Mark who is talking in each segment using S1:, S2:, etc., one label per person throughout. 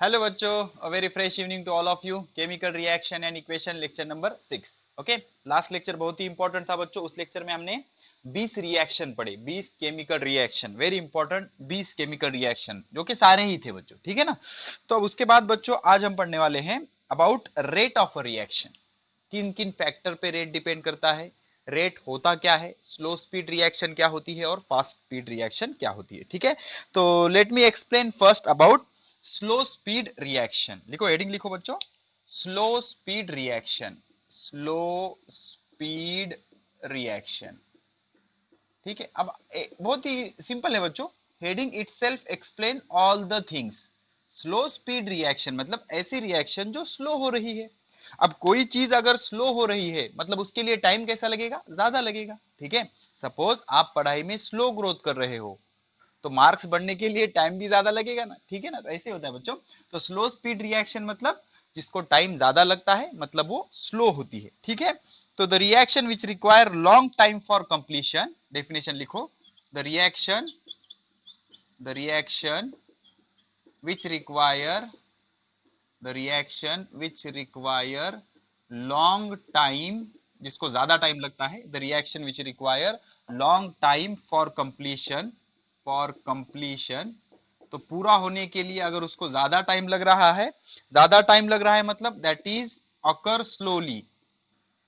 S1: Hello बच्चों, a very fresh evening to all of you. Chemical reaction and equation lecture number 6। Okay, last lecture बहुत ही important था बच्चों। उस lecture में हमने 20 रिएक्शन पढ़े, 20 chemical reaction, very important 20 chemical reaction, जो कि सारे ही थे बच्चों, ठीक है ना। तो अब उसके बाद बच्चों आज हम पढ़ने वाले हैं about rate of a reaction. किन किन फैक्टर पे रेट डिपेंड करता है, रेट होता क्या है, स्लो स्पीड रिएक्शन क्या होती है और फास्ट स्पीड रिएक्शन क्या होती है, ठीक है। तो let me explain first about slow speed reaction. लिखो, हेडिंग लिखो बच्चों, slow speed reaction. Slow speed reaction, ठीक है। अब बहुत ही सिंपल है बच्चों, heading itself explain all the things. Slow speed reaction मतलब ऐसी रिएक्शन जो स्लो हो रही है। अब कोई चीज अगर स्लो हो रही है मतलब उसके लिए टाइम कैसा लगेगा, ज्यादा लगेगा, ठीक है। सपोज आप पढ़ाई में स्लो ग्रोथ कर रहे हो तो मार्क्स बढ़ने के लिए टाइम भी ज्यादा लगेगा ना, ठीक है ना। तो ऐसे होता है बच्चों। तो स्लो स्पीड रिएक्शन मतलब जिसको टाइम ज्यादा लगता है मतलब वो स्लो होती है, ठीक है। तो the reaction which require long time for completion, definition लिखो, the reaction which require the reaction which require long time, जिसको ज्यादा टाइम लगता है, the reaction which require long time for completion, तो पूरा होने के लिए अगर उसको ज्यादा टाइम लग रहा है, ज्यादा टाइम लग रहा है मतलब that is occur slowly.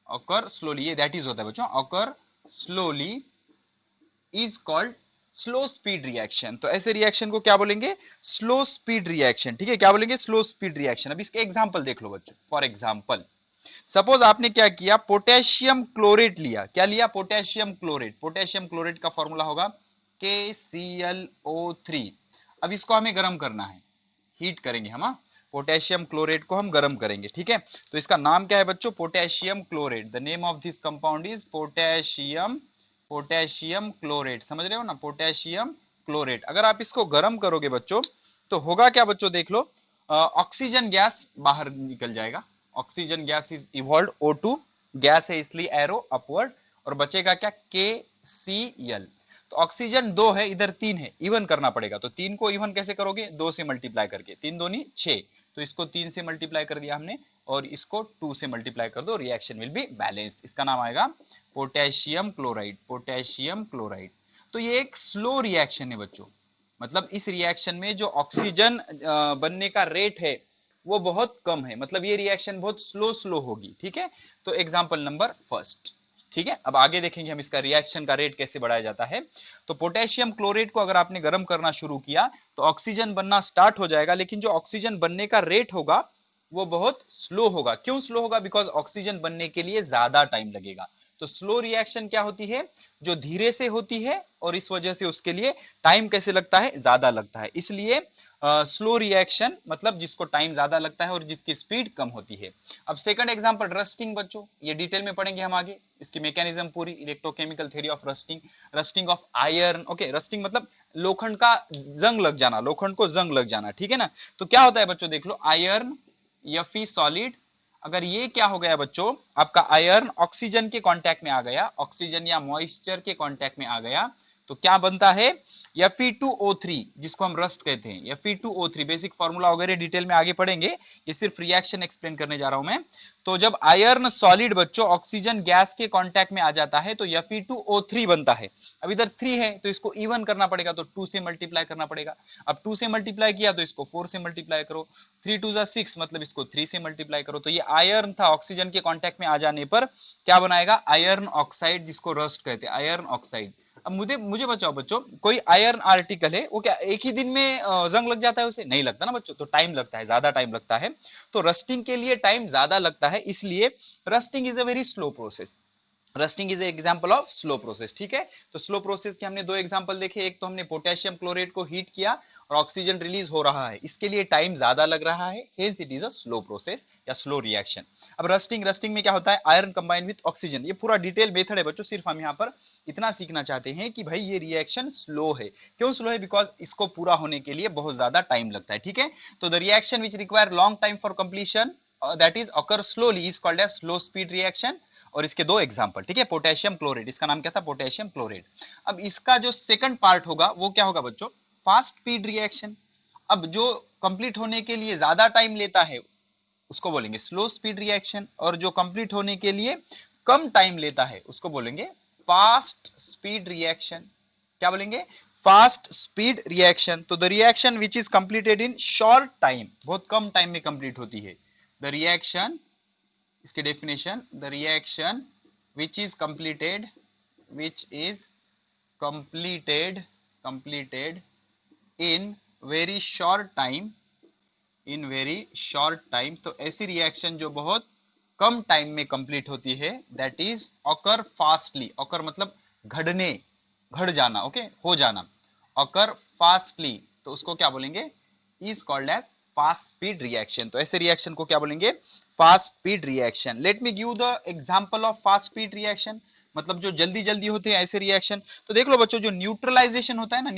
S1: Occur slowly, ये दैट इज होता है बच्चों, occur slowly is called slow speed reaction. तो ऐसे रिएक्शन को क्या बोलेंगे, स्लो स्पीड रिएक्शन, ठीक है। क्या बोलेंगे, स्लो स्पीड रिएक्शन। अब इसके एग्जांपल देख लो बच्चों। फॉर एग्जांपल, सपोज आपने क्या किया, पोटेशियम क्लोरेट लिया। क्या लिया, पोटेशियम क्लोरेट। पोटेशियम क्लोरेट का फॉर्मूला होगा KClO3। अब इसको हमें गर्म करना है, हीट करेंगे हम, हाँ? पोटेशियम क्लोरेट को हम गर्म करेंगे, ठीक है। तो इसका नाम क्या है बच्चों, potassium chlorate. The name of this compound is potassium chlorate. समझ रहे हो ना, पोटेशियम क्लोरेट। अगर आप इसको गर्म करोगे बच्चों तो होगा क्या बच्चों, देख लो, ऑक्सीजन गैस बाहर निकल जाएगा। Oxygen gas is evolve, O2 gas है इसलिए एरो अपवर्ड, और बचेगा क्या, KCl। तो ऑक्सीजन 2 है, इधर 3 है, इवन करना पड़ेगा। तो 3 को इवन कैसे करोगे, 2 से मल्टीप्लाई करके, 3 दूनी 6। तो इसको 3 से मल्टीप्लाई कर दिया हमने और इसको 2 से मल्टीप्लाई कर दो, रिएक्शन विल बी बैलेंस। इसका नाम आएगा पोटेशियम क्लोराइड, पोटेशियम क्लोराइड। तो ये एक स्लो रिएक्शन है बच्चों, मतलब इस रिएक्शन में जो ऑक्सीजन बनने का रेट है वो बहुत कम है, मतलब ये रिएक्शन बहुत स्लो स्लो होगी, ठीक है। तो एग्जांपल नंबर फर्स्ट, ठीक है। अब आगे देखेंगे हम इसका रिएक्शन का रेट कैसे बढ़ाया जाता है। तो पोटेशियम क्लोरेट को अगर आपने गर्म करना शुरू किया तो ऑक्सीजन बनना स्टार्ट हो जाएगा, लेकिन जो ऑक्सीजन बनने का रेट होगा वो बहुत स्लो होगा। क्यों स्लो होगा, बिकॉज ऑक्सीजन बनने के लिए ज्यादा टाइम लगेगा। तो स्लो रिएक्शन क्या होती है, जो धीरे से होती है और इस वजह से उसके लिए टाइम कैसे लगता है, ज्यादा लगता है। इसलिए स्लो रिएक्शन मतलब जिसको टाइम ज्यादा लगता है और जिसकी स्पीड कम होती है। अब सेकंड एग्जांपल, रस्टिंग बच्चों, ये डिटेल में पढ़ेंगे हम आगे, इसकी मैकेनिज्म पूरी, electrochemical theory of rusting, rusting of iron. Okay, rusting मतलब लोखंड का जंग लग जाना, लोखंड को जंग लग जाना, ठीक है ना। तो क्या होता है बच्चों, देख लो, आयरन Fe सॉलिड, अगर ये क्या हो गया बच्चों, आपका आयरन ऑक्सीजन के कांटेक्ट में आ गया, ऑक्सीजन या मॉइस्चर के कांटेक्ट में आ गया, तो क्या बनता है, Fe2O3, जिसको हम रस्ट कहते हैं। Fe2O3 बेसिक फॉर्मूला वगैरह डिटेल में आगे पढ़ेंगे, ये सिर्फ रिएक्शन एक्सप्लेन करने जा रहा हूं मैं। तो जब आयरन सॉलिड बच्चों ऑक्सीजन गैस के कांटेक्ट में आ जाता है तो Fe2O3 बनता है। अब इधर 3 है तो इसको इवन करना पड़ेगा, तो 2 से मल्टीप्लाई करना पड़ेगा। अब 2 से मल्टीप्लाई किया तो इसको 4 से मल्टीप्लाई करो, 3 2 6, मतलब इसको 3 से मल्टीप्लाई करो। तो ये आयरन था, ऑक्सीजन के कांटेक्ट में आ जाने पर क्या बनाएगा, आयरन ऑक्साइड, जिसको रस्ट कहते हैं, आयरन ऑक्साइड। अब मुझे मुझे बताओ बच्चों, कोई आयरन आर्टिकल है वो क्या एक ही दिन में जंग लग जाता है, उसे नहीं लगता ना बच्चों, तो टाइम लगता है, ज्यादा टाइम लगता है। तो रस्टिंग के लिए टाइम ज्यादा लगता है, इसलिए rusting is a very slow process. Rusting is example of slow process, ठीक है। तो स्लो प्रोसेस के हमने दो एग्जांपल देखे, एक तो हमने पोटेशियम क्लोरेट को हीट किया और ऑक्सीजन रिलीज हो रहा है, इसके लिए टाइम ज्यादा लग रहा है, hence it is a slow process या स्लो रिएक्शन। अब रस्टिंग, रस्टिंग में क्या होता है, आयरन कंबाइन विद ऑक्सीजन, ये पूरा डिटेल मेथड है बच्चों, सिर्फ हम यहाँ पर इतना सीखना चाहते हैं कि भाई ये रिएक्शन स्लो है। क्यों स्लो है, बिकॉज इसको पूरा होने के लिए बहुत ज्यादा टाइम लगता है, ठीक है। तो the reaction which require long time for completion, that is occur slowly, is called as slow speed reaction. और इसके दो एग्जांपल, ठीक है। पोटेशियम क्लोरेट, इसका नाम क्या था, पोटेशियम क्लोरेट। अब इसका जो सेकंड पार्ट होगा वो क्या होगा बच्चों, फास्ट स्पीड रिएक्शन। अब जो कंप्लीट होने के लिए ज्यादा टाइम लेता है उसको बोलेंगे स्लो स्पीड रिएक्शन, और जो कंप्लीट होने के लिए कम टाइम लेता है उसको बोलेंगे फास्ट स्पीड रिएक्शन। क्या बोलेंगे? Fast speed reaction. तो the reaction which is completed in short time, बहुत कम टाइम में कंप्लीट होती है। द रिएक्शन, इसके definition, the reaction which is completed, which is completed in very short time, in very short time, तो ऐसी reaction जो बहुत कम टाइम में कंप्लीट होती है, that is occur fastly. Occur मतलब घड़ने, घड़ जाना, ओके, हो जाना। ऑकर फास्टली, तो उसको क्या बोलेंगे? Is called as fast speed reaction. तो ऐसे रिएक्शन को क्या बोलेंगे? Fast speed reaction. Let me give the example of fast speed reaction, मतलब जो जल्दी जल्दी होते हैं ऐसे रिएक्शन। तो देख लो बच्चों, जो न्यूट्रलाइजेशन होता है ना,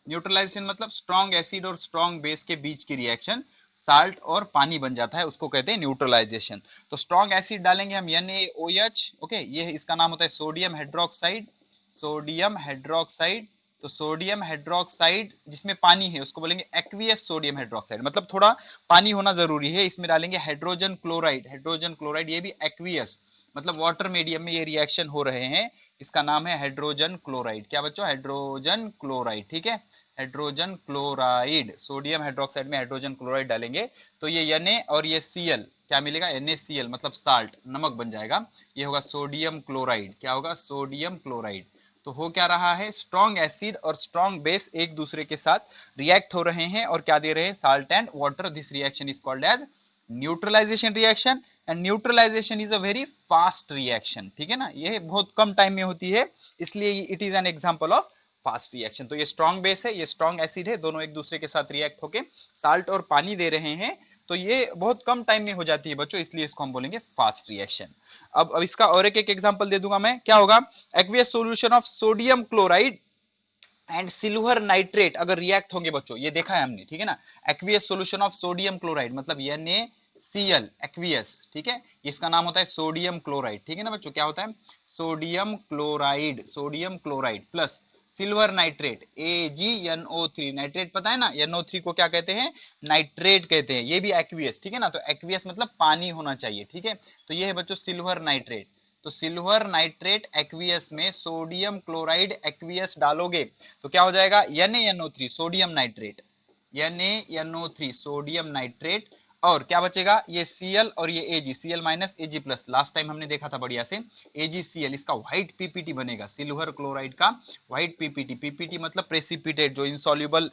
S1: न्यूट्रलाइजेशन मतलब स्ट्रॉन्ग एसिड और स्ट्रॉन्ग बेस के बीच की रिएक्शन, साल्ट और पानी बन जाता है, उसको कहते हैं न्यूट्रलाइजेशन। तो स्ट्रॉन्ग एसिड डालेंगे हम NaOH, ओके, ये इसका नाम होता है सोडियम हाइड्रोक्साइड, सोडियम हाइड्रोक्साइड। तो सोडियम हाइड्रोक्साइड जिसमें पानी है उसको बोलेंगे एक्वियस सोडियम हाइड्रोक्साइड, मतलब थोड़ा पानी होना जरूरी है। इसमें डालेंगे हाइड्रोजन क्लोराइड, हाइड्रोजन क्लोराइड ये भी एक्वियस, मतलब वाटर मीडियम में ये रिएक्शन हो रहे हैं, इसका नाम है हाइड्रोजन क्लोराइड। क्या बच्चों? हाइड्रोजन क्लोराइड, ठीक है, हाइड्रोजन क्लोराइड। सोडियम हाइड्रोक्साइड में हाइड्रोजन क्लोराइड डालेंगे तो ये Na और ये Cl क्या मिलेगा? NaCl, मतलब साल्ट, नमक बन जाएगा। ये होगा सोडियम क्लोराइड। क्या होगा? Sodium chloride. तो हो क्या रहा है? स्ट्रॉन्ग एसिड और स्ट्रॉन्ग बेस एक दूसरे के साथ रिएक्ट हो रहे हैं और क्या दे रहे हैं? Salt and water. This reaction is called as neutralisation reaction, and neutralisation is a very fast reaction, ठीक है ना, ये बहुत कम टाइम में होती है, इसलिए it is an example of fast reaction. तो ये स्ट्रॉन्ग बेस है, ये स्ट्रॉन्ग एसिड है, दोनों एक दूसरे के साथ रिएक्ट होके साल्ट और पानी दे रहे हैं, तो ये बहुत कम टाइम में हो जाती है बच्चों, इसलिए इसको हम बोलेंगे फास्ट रिएक्शन। अब इसका और एक एग्जांपल दे दूंगा मैं। क्या होगा? Aqueous solution of sodium chloride and silver nitrate अगर रिएक्ट होंगे बच्चों, ये देखा है हमने, ठीक है ना। Aqueous solution of sodium chloride मतलब NaCl, एक्वियस, ठीक है, इसका नाम होता है सोडियम क्लोराइड, ठीक है ना बच्चों। क्या होता है? Sodium chloride, sodium chloride plus silver nitrate AgNO3, nitrate पता है ना, NO3 को क्या कहते हैं? नाइट्रेट कहते हैं, ये भी एक्वियस, ठीक है ना। तो एक्वियस मतलब पानी होना चाहिए, ठीक है। तो ये है बच्चों सिल्वर नाइट्रेट। तो सिल्वर नाइट्रेट एक्वियस में सोडियम क्लोराइड एक्वियस डालोगे तो क्या हो जाएगा? NaNO3 sodium nitrate, NaNO3 sodium nitrate, और क्या बचेगा? ये Cl और ये Ag, Cl minus Ag plus, last time हमने देखा था बढ़िया से, AgCl, इसका व्हाइट पीपीटी बनेगा, सिल्वर क्लोराइड का व्हाइट पीपीटी। पीपीटी मतलब प्रेसिपिटेट, जो इनसॉल्युबल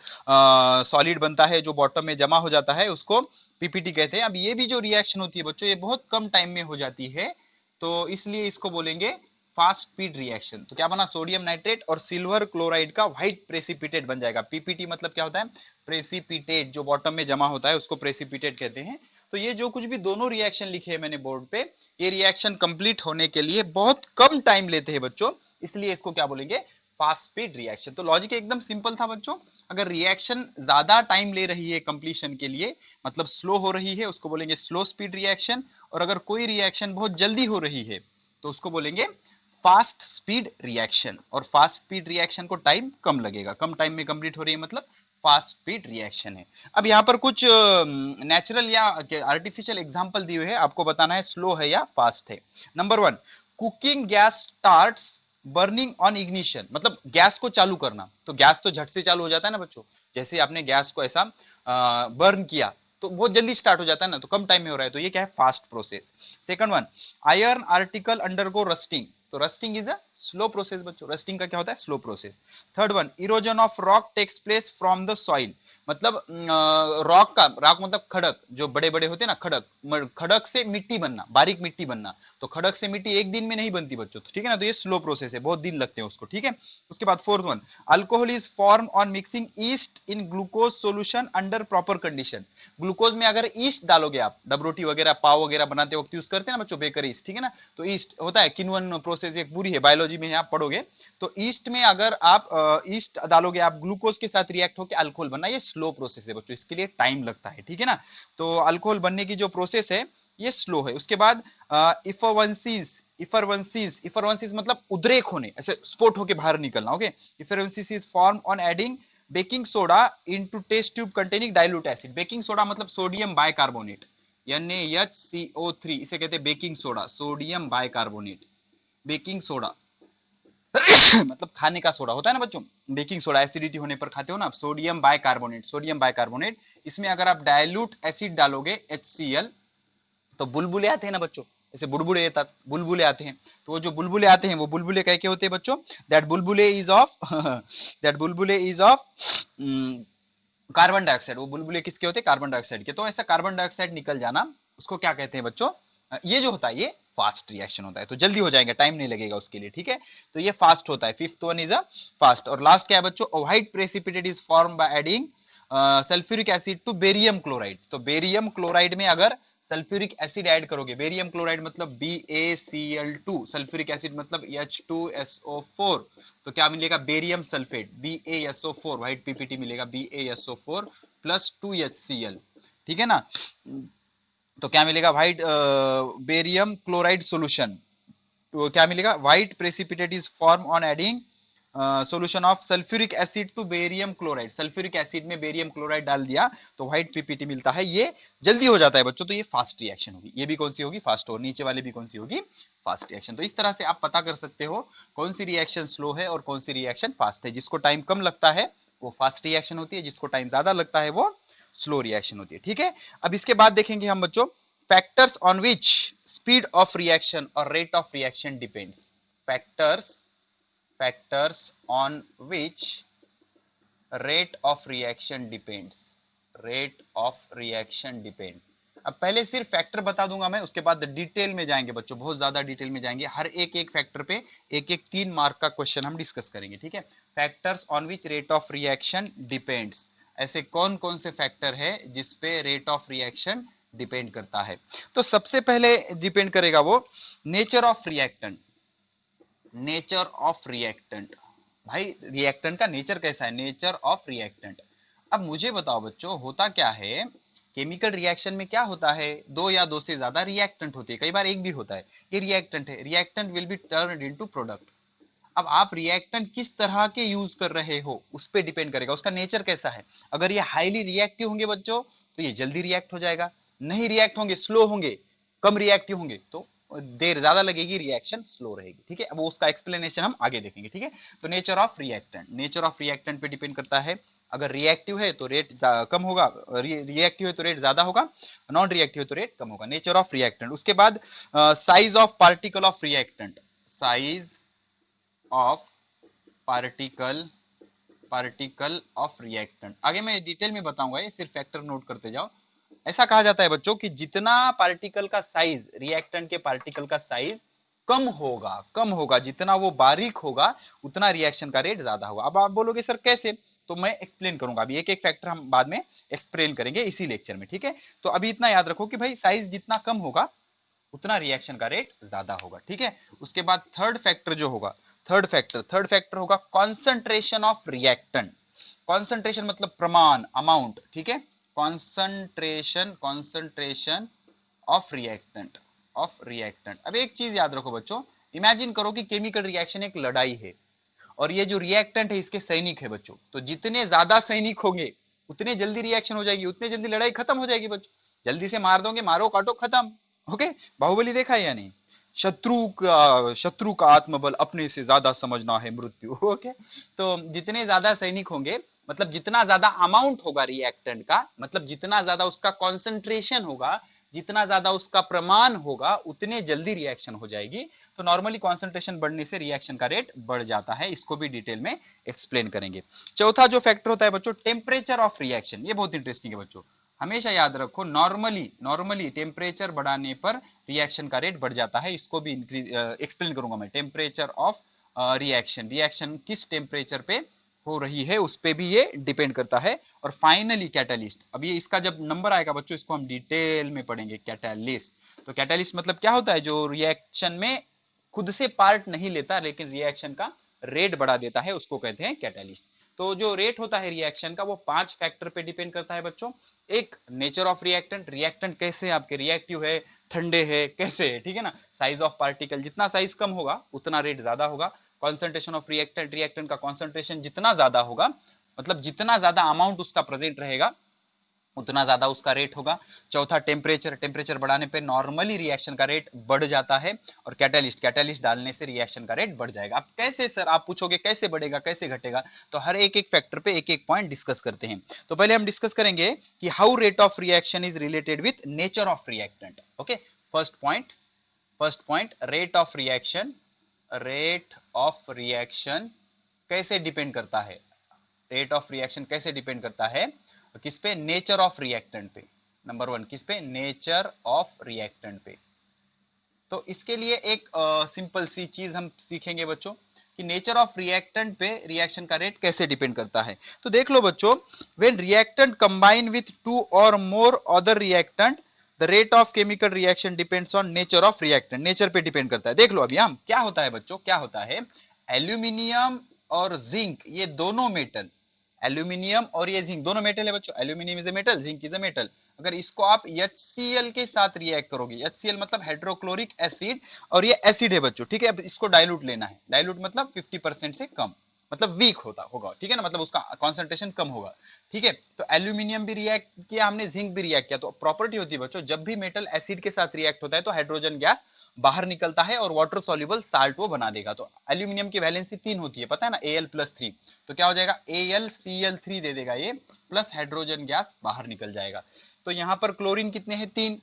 S1: सॉलिड बनता है, जो बॉटम में जमा हो जाता है, उसको पीपीटी कहते हैं। अब ये भी जो रिएक्शन होती है बच्चों, ये बहुत कम टाइम में हो जाती है, तो इसलिए इसको बोलेंगे फास्ट स्पीड रिएक्शन। तो क्या बना? सोडियम नाइट्रेट और सिल्वर क्लोराइड का व्हाइट प्रेसिपिटेट बन जाएगा। पीपीटी मतलब क्या होता है? प्रेसिपिटेट, जो बॉटम में जमा होता है उसको प्रेसिपिटेट कहते हैं। तो ये जो कुछ भी दोनों रिएक्शन लिखे हैं मैंने बोर्ड पे, ये रिएक्शन कंप्लीट होने के लिए बहुत कम टाइम लेते हैं बच्चों, इसलिए इसको क्या बोलेंगे? Fast speed reaction. तो लॉजिक एकदम सिंपल था बच्चों। अगर रिएक्शन ज्यादा टाइम ले रही है कंप्लीशन के लिए, मतलब स्लो हो रही है, उसको बोलेंगे स्लो स्पीड रिएक्शन। और अगर कोई रिएक्शन बहुत जल्दी हो रही है तो उसको बोलेंगे फास्ट स्पीड रिएक्शन। और फास्ट स्पीड रिएक्शन को टाइम कम लगेगा, कम टाइम में कंप्लीट हो रही है, मतलब फास्ट स्पीड रिएक्शन है। अब यहाँ पर कुछ नेचुरल या आर्टिफिशियल एग्जांपल दिए हुए हैं, आपको बताना है स्लो है या फास्ट है। Number 1, cooking gas starts burning on ignition, मतलब गैस को चालू करना। तो गैस तो झट से चालू हो जाता है ना बच्चों, जैसे आपने गैस को ऐसा बर्न किया तो बहुत जल्दी स्टार्ट हो जाता है ना, तो कम टाइम में हो रहा है, तो ये क्या है? Fast process. Second one, iron article undergo rusting, तो rusting is a slow process बच्चों, रस्टिंग का क्या होता है? Slow process. Third one, erosion of rock takes place from the soil, मतलब रॉक का, रॉक मतलब खड़क, जो बड़े बड़े होते हैं ना, खड़क, खड़क से मिट्टी बनना, बारीक मिट्टी बनना। तो खड़क से मिट्टी एक दिन में नहीं बनती बच्चों, तो ठीक है ना, तो ये स्लो प्रोसेस है, बहुत दिन लगते हैं उसको, ठीक है। उसके बाद fourth one, alcohol is form on mixing east in glucose solution under proper condition. Glucose में अगर ईस्ट डालोगे आप, डबरोटी वगैरह पाव वगैरह बनाते वक्त यूज करते हैं ना बच्चों, बेकर ईस्ट, ठीक है ना। तो ईस्ट होता है किण्वन प्रोसेस, एक पूरी है, बायोलॉजी में आप पढ़ोगे। तो ईस्ट में अगर आप ईस्ट डालोगे आप, ग्लूकोज के साथ रिएक्ट होकर अल्कोहल बनना, ये स्लो प्रोसेस है बच्चों, इसके लिए टाइम लगता है, ठीक है ना। तो अल्कोहल बनने की जो प्रोसेस है ये स्लो है। उसके बाद इफरवेंसिस मतलब उद्रेक होने, ऐसे स्पोर्ट होके बाहर निकलना, okay. Effervescence is form on adding baking soda into test tube containing dilute acid. Baking soda मतलब सोडियम बाइकार्बोनेट, NaHCO3, इसे कहते हैं baking soda, sodium bicarbonate. Baking soda मतलब खाने का सोडा होता है ना बच्चों, बेकिंग सोडा एसिडिटी होने पर खाते हो ना आप, सोडियम बाइकार्बोनेट, सोडियम बाइकार्बोनेट। इसमें अगर आप डाइल्यूट एसिड डालोगे HCl, तो बुलबुले आते हैं ना बच्चों, जैसे बुलबुले आते हैं। तो वो जो बुलबुले आते हैं वो बुलबुले कैसे होते हैं बच्चों? दैट बुलबुले इज ऑफ दैट बुलबुले इज ऑफ कार्बन डाइऑक्साइड। वो बुलबुले किसके होते हैं? कार्बन डाइऑक्साइड के। तो ऐसा कार्बन डाइऑक्साइड निकल जाना, उसको क्या कहते हैं बच्चों? ये जो होता है ये फास्ट रिएक्शन होता है। तो जल्दी हो जाएगा, टाइम नहीं लगेगा उसके लिए, ठीक है। तो ये फास्ट होता है, fifth one is a fast. और लास्ट क्या है बच्चों? White precipitate is form by adding sulphuric acid to barium chloride. तो बेरियम क्लोराइड में अगर सल्फ्यूरिक एसिड ऐड करोगे, बेरियम क्लोराइड मतलब BaCl2, सल्फ्यूरिक एसिड मतलब H2SO4, तो क्या मिलेगा? Barium sulphate, BaSO4, white PPT मिलेगा, BaSO4 प्लस 2HCl, ठीक है ना। तो क्या मिलेगा? White barium chloride solution. तो क्या मिलेगा? White precipitate is form on adding solution of sulphuric acid to barium chloride. Sulphuric acid में बेरियम क्लोराइड डाल दिया तो व्हाइट PPT मिलता है। ये जल्दी हो जाता है बच्चों, तो ये फास्ट रिएक्शन होगी। ये भी कौन सी होगी? फास्ट। और नीचे वाले भी कौन सी होगी? Fast reaction. तो इस तरह से आप पता कर सकते हो कौन सी रिएक्शन स्लो है और कौन सी रिएक्शन फास्ट है। जिसको टाइम कम लगता है वो फास्ट रिएक्शन होती है, जिसको टाइम ज्यादा लगता है वो स्लो रिएक्शन होती है, ठीक है। अब इसके बाद देखेंगे हम बच्चों factors on which speed of reaction और rate of reaction depends. factors on which rate of reaction depends, rate of reaction depend। अब पहले सिर्फ फैक्टर बता दूंगा मैं, उसके बाद डिटेल में जाएंगे बच्चों, बहुत ज्यादा डिटेल में जाएंगे। हर एक एक फैक्टर पे एक एक 3 मार्क का क्वेश्चन हम डिस्कस करेंगे, ठीक है। Factors on which rate of reaction depends, ऐसे कौन कौन से फैक्टर है जिसपे रेट ऑफ रिएक्शन डिपेंड करता है। तो सबसे पहले डिपेंड करेगा वो nature of reactant. Nature of reactant, भाई रिएक्टेंट का नेचर कैसा है? Nature of reactant. अब मुझे बताओ बच्चों, होता क्या है केमिकल रिएक्शन में? क्या होता है? 2 या 2 से ज्यादा रिएक्टेंट होते हैं, कई बार एक भी होता है। ये रिएक्टेंट है, reactant will B turned into product. अब आप रिएक्टेंट किस तरह के यूज कर रहे हो उस पर डिपेंड करेगा, उसका नेचर कैसा है। अगर ये हाईली रिएक्टिव होंगे बच्चों तो ये जल्दी रिएक्ट हो जाएगा, नहीं रिएक्ट होंगे, स्लो होंगे, कम रिएक्टिव होंगे तो देर ज्यादा लगेगी, रिएक्शन स्लो रहेगी, ठीक है। अब उसका एक्सप्लेनेशन हम आगे देखेंगे, ठीक है। तो nature of reactant, nature of reactant पे डिपेंड करता है। अगर रिएक्टिव है तो रेट कम होगा, रिएक्टिव है तो रेट ज्यादा होगा, नॉन रिएक्टिव है तो रेट कम होगा। Nature of reactant. उसके बाद size of particle of reactant, size of particle of reactant. आगे मैं डिटेल में बताऊंगा, ये सिर्फ फैक्टर नोट करते जाओ। ऐसा कहा जाता है बच्चों कि जितना पार्टिकल का साइज, रिएक्टेंट के पार्टिकल का साइज कम होगा, जितना वो बारीक होगा उतना रिएक्शन का रेट ज्यादा होगा। अब आप बोलोगे सर कैसे? तो मैं एक्सप्लेन करूंगा, अभी एक एक फैक्टर हम बाद में एक्सप्लेन करेंगे इसी लेक्चर में, ठीक है। तो अभी इतना याद रखो कि भाई साइज जितना कम होगा उतना रिएक्शन का रेट ज्यादा होगा, ठीक है। उसके बाद थर्ड फैक्टर जो होगा, थर्ड फैक्टर होगा कॉन्सेंट्रेशन ऑफ रिएक्टेंट। कॉन्सेंट्रेशन मतलब प्रमाण, अमाउंट, ठीक है। कॉन्सेंट्रेशन ऑफ रिएक्टेंट, अब एक चीज याद रखो बच्चों, इमेजिन करो कि केमिकल रिएक्शन एक लड़ाई है और ये जो रिएक्टेंट है इसके सैनिक है बच्चों। तो जितने ज्यादा सैनिक होंगे उतने जल्दी रिएक्शन हो जाएगी, उतने जल्दी लड़ाई खत्म हो जाएगी बच्चों। जल्दी से मार दोगे, मारो काटो खत्म, ओके। बाहुबली देखा है या नहीं? शत्रु का आत्मबल अपने से ज्यादा समझना है मृत्यु, ओके। तो जितने ज्यादा सैनिक होंगे, मतलब जितना ज्यादा अमाउंट होगा रिएक्टेंट का, मतलब जितना ज्यादा उसका कॉन्सेंट्रेशन होगा, जितना ज्यादा उसका प्रमाण होगा उतने जल्दी रिएक्शन हो जाएगी। तो नॉर्मली कॉन्सेंट्रेशन बढ़ने से रिएक्शन का रेट बढ़ जाता है, इसको भी डिटेल में एक्सप्लेन करेंगे। चौथा जो फैक्टर होता है बच्चों टेम्परेचर ऑफ रिएक्शन, ये बहुत इंटरेस्टिंग है बच्चों, हमेशा याद रखो। नॉर्मली टेम्परेचर बढ़ाने पर रिएक्शन का रेट बढ़ जाता है, इसको भी एक्सप्लेन करूंगा मैं। टेम्परेचर ऑफ रिएक्शन किस टेम्परेचर पे हो रही है उस पे भी ये डिपेंड करता है। और फाइनली कैटालिस्ट, अब ये इसका जब नंबर आएगा बच्चों इसको हम डिटेल में पढ़ेंगे। कैटालिस्ट, तो कैटालिस्ट मतलब क्या होता है? जो रिएक्शन में खुद से पार्ट नहीं लेता लेकिन रिएक्शन का रेट बढ़ा देता है, उसको कहते हैं कैटालिस्ट। तो जो रेट होता है रिएक्शन का वो 5 फैक्टर पे डिपेंड करता है बच्चों। एक नेचर ऑफ रिएक्टेंट, रिएक्टेंट कैसे आपके रिएक्टिव है, ठंडे है, कैसे है, ठीक है ना। साइज ऑफ पार्टिकल, जितना साइज कम होगा उतना रेट ज्यादा होगा। कॉन्सेंट्रेशन ऑफ रिएक्टेंट, रिएक्टेंट का कॉन्सेंट्रेशन जितना ज्यादा होगा मतलब जितना ज्यादा अमाउंट उसका प्रेजेंट रहेगा उतना ज्यादा उसका रेट होगा। चौथा टेम्परेचर, टेम्परेचर बढ़ाने पे नॉर्मली रिएक्शन का रेट बढ़ जाता है। और कैटालिस्ट, कैटालिस्ट डालने से रिएक्शन का रेट बढ़ जाएगा। अब कैसे सर, आप पूछोगे कैसे बढ़ेगा कैसे घटेगा, तो हर एक एक फैक्टर पे एक एक पॉइंट डिस्कस करते हैं। तो पहले हम डिस्कस करेंगे कि how rate of reaction is related with nature of reactant. Okay, first point, first point, rate of reaction, rate of reaction कैसे डिपेंड करता है, रेट ऑफ रिएक्शन कैसे डिपेंड करता है, किस पे, नेचर ऑफ रिएक्टेंट पे। नंबर वन, किस पे, नेचर ऑफ रिएक्टेंट पे। तो इसके लिए एक सिंपल सी चीज हम सीखेंगे बच्चों कि नेचर ऑफ रिएक्टेंट पे रिएक्शन का रेट कैसे डिपेंड करता है। तो देख लो बच्चों, when reactant combine with two और more other reactant the rate of chemical reaction depends on nature of reactant. Nature पे डिपेंड करता है। देख लो अभी हम क्या होता है बच्चों, क्या होता है, एल्यूमिनियम और जिंक ये दोनों मेटल, एल्यूमिनियम और ये जिंक दोनों मेटल है बच्चों। Aluminium is a metal, zinc is a metal. अगर इसको आप HCl के साथ रिएक्ट करोगे, HCl मतलब हाइड्रोक्लोरिक एसिड, और ये एसिड है बच्चों, ठीक है। अब इसको डाइल्यूट लेना है, डाइल्यूट मतलब 50% से कम, मतलब वीक होता होगा, ठीक है ना, मतलब उसका कॉन्सेंट्रेशन कम होगा, ठीक है। तो एल्यूमिनियम भी रिएक्ट किया हमने, जिंक भी रिएक्ट किया। तो प्रॉपर्टी होती है बच्चों, जब भी मेटल एसिड के साथ रिएक्ट होता है तो हाइड्रोजन गैस बाहर निकलता है और वाटर सॉल्युबल साल्ट वो बना देगा। तो एल्यूमिनियम की वैलेंसी 3 होती है, पता है ना, Al+3। तो क्या हो जाएगा, AlCl3 दे देगा ये, प्लस हाइड्रोजन गैस बाहर निकल जाएगा। तो यहां पर क्लोरीन कितने हैं, 3।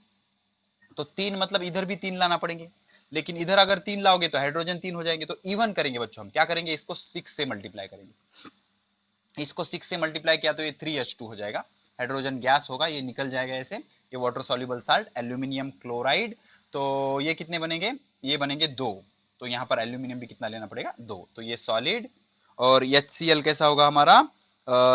S1: तो 3 मतलब इधर भी 3 लाना पड़ेंगे, लेकिन इधर अगर 3 लाओगे तो हाइड्रोजन 3 हो जाएंगे। तो इवन करेंगे बच्चों, हम क्या करेंगे, इसको 6 से मल्टीप्लाई करेंगे। इसको 6 से मल्टीप्लाई किया तो ये 3H2 हो जाएगा, हाइड्रोजन गैस होगा, ये निकल जाएगा ऐसे। ये water soluble salt aluminium chloride. तो ये कितने बनेंगे, ये बनेंगे 2। तो यहाँ पर एल्यूमिनियम भी कितना लेना पड़ेगा, 2। तो ये सॉलिड। और HCl कैसा होगा हमारा,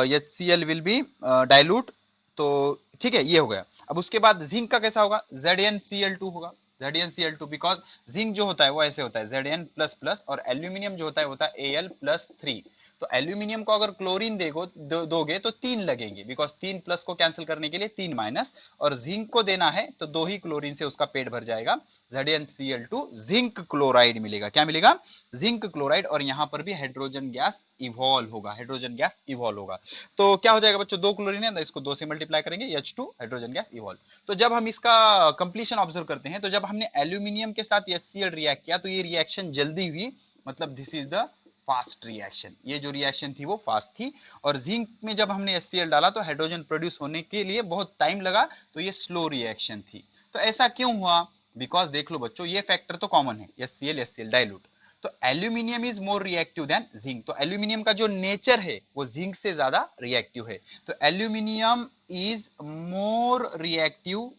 S1: HCl विल बी डाइल्यूट। तो ठीक है, ये हो गया। अब उसके बाद जिंक का कैसा होगा, ZnCl2 होगा, ZnCl2, बिकॉज जिंक जो होता है वो ऐसे होता है Zn++, और एल्यूमिनियम जो होता है Al+3। तो एल्यूमिनियम को अगर क्लोरीन दोगे तो 3 लगेंगे, बिकॉज 3 प्लस को कैंसिल करने के लिए 3 माइनस, और जिंक को देना है तो 2 ही क्लोरीन से उसका पेट भर जाएगा, ZnCl2 जिंक क्लोराइड मिलेगा। क्या मिलेगा, जिंक क्लोराइड। और यहाँ पर भी हाइड्रोजन गैस इवॉल्व होगा, हाइड्रोजन गैस इवॉल्व होगा। तो क्या हो जाएगा बच्चों, 2 क्लोरीन है तो इसको 2 से मल्टीप्लाई करेंगे, H2 हाइड्रोजन गैस इवॉल्व। तो जब हम इसका कंप्लीशन ऑब्जर्व करते हैं, तो जब हमने एल्यूमिनियम के साथ HCl रिएक्ट किया तो ये रिएक्शन जल्दी हुई, मतलब this is the fast reaction. ये जो रिएक्शन थी वो फास्ट थी। और जिंक में जब हमने HCl डाला तो हाइड्रोजन प्रोड्यूस होने के लिए बहुत टाइम लगा, तो ये स्लो रिएक्शन थी। तो ऐसा क्यों हुआ, बिकॉज देख लो बच्चों, ये फैक्टर तो कॉमन है, HCl डाइल्यूट। तो aluminium is more reactive than zinc. तो एल्यूमिनियम का जो नेचर है वो जिंक से ज्यादा रिएक्टिव है। तो aluminium is more reactive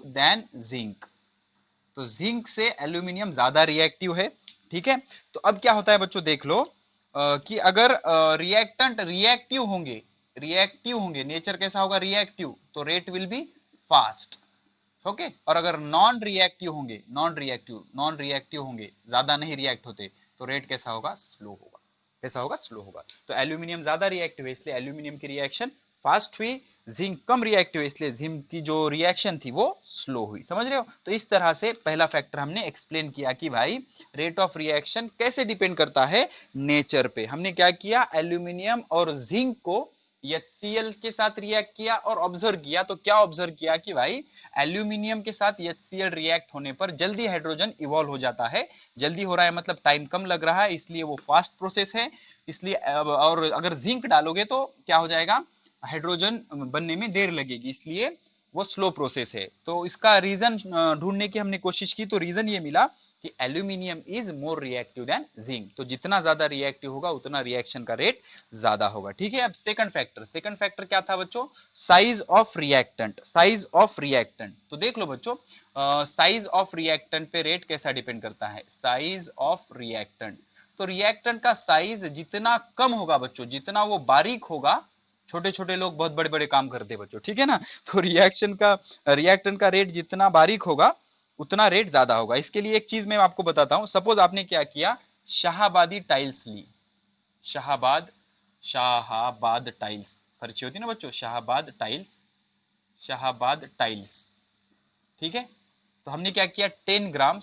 S1: than zinc. तो जिंक से एल्यूमिनियम ज्यादा रिएक्टिव है, ठीक है। तो अब क्या होता है बच्चों, देख लो कि अगर रिएक्टेंट रिएक्टिव होंगे, नेचर कैसा होगा, रिएक्टिव, तो rate will be fast. Okay. और अगर नॉन रिएक्टिव होंगे, ज्यादा नहीं रिएक्ट होते, तो रेट कैसा होगा, स्लो होगा। कैसा होगा, स्लो होगा। तो एल्यूमिनियम ज्यादा रिएक्टिव है इसलिए एल्यूमिनियम की रिएक्शन फास्ट हुई, जिंक कम रिएक्टिव है इसलिए जिंक की जो रिएक्शन थी वो स्लो हुई। समझ रहे हो। तो इस तरह से पहला फैक्टर हमने एक्सप्लेन किया कि भाई रेट ऑफ रिएक्शन कैसे डिपेंड करता है, नेचर पे। हमने क्या किया, एल्यूमिनियम और जिंक को HCl के साथ रिएक्ट किया और ऑब्जर्व किया। तो क्या ऑब्जर्व किया कि भाई एल्यूमिनियम के साथ HCl रिएक्ट होने पर जल्दी हाइड्रोजन इवॉल्व हो जाता है। जल्दी हो रहा है मतलब टाइम कम लग रहा है, इसलिए वो फास्ट प्रोसेस है। इसलिए और अगर जिंक डालोगे तो क्या हो जाएगा, हाइड्रोजन बनने में देर लगेगी, इसलिए वो स्लो प्रोसेस है। तो इसका रीजन ढूंढने की हमने कोशिश की, तो रीजन ये मिला कि aluminium is more reactive than zinc. तो जितना ज्यादा रिएक्टिव होगा उतना रिएक्शन का रेट ज्यादा होगा, ठीक है। अब सेकंड फैक्टर क्या था बच्चों, size of reactant. Size of reactant, तो देख लो बच्चों, साइज ऑफ रिएक्टेंट पे रेट कैसा डिपेंड करता है, साइज ऑफ रिएक्टेंट। तो रिएक्टेंट का साइज जितना कम होगा बच्चों, जितना वो बारीक होगा, छोटे छोटे लोग बहुत बड़े बड़े काम करते हैं बच्चों, ठीक है ना। तो रिएक्टेंट का रेट जितना बारीक होगा उतना रेट ज्यादा होगा। इसके लिए एक चीज मैं आपको बताता हूं। सपोज आपने क्या किया, शाहाबादी टाइल्स ली, शाहाबाद टाइल्स फर्ची होती है ना बच्चों, शाहाबाद टाइल्स, ठीक है। तो हमने क्या किया, 10 ग्राम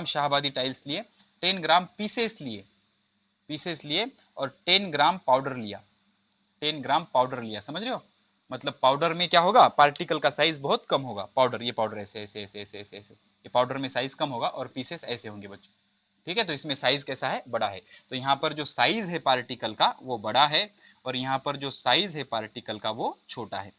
S1: शाहाबादी टाइल्स लिए, 10 ग्राम पीसेस लिए, पीसेस लिए और 10 ग्राम पाउडर लिया, 10 ग्राम पाउडर लिया, समझ रहे हो? मतलब पाउडर में क्या होगा, पार्टिकल का साइज बहुत कम होगा। पाउडर, ये पाउडर ऐसे ऐसे ऐसे ऐसे ऐसे ऐसे, ये पाउडर में साइज कम होगा और पीसेस ऐसे होंगे बच्चों, ठीक है? तो इसमें साइज कैसा है, बड़ा है। तो यहाँ पर जो साइज है पार्टिकल का वो बड़ा है और यहाँ पर जो साइज है पार्टिकल का वो छोटा है।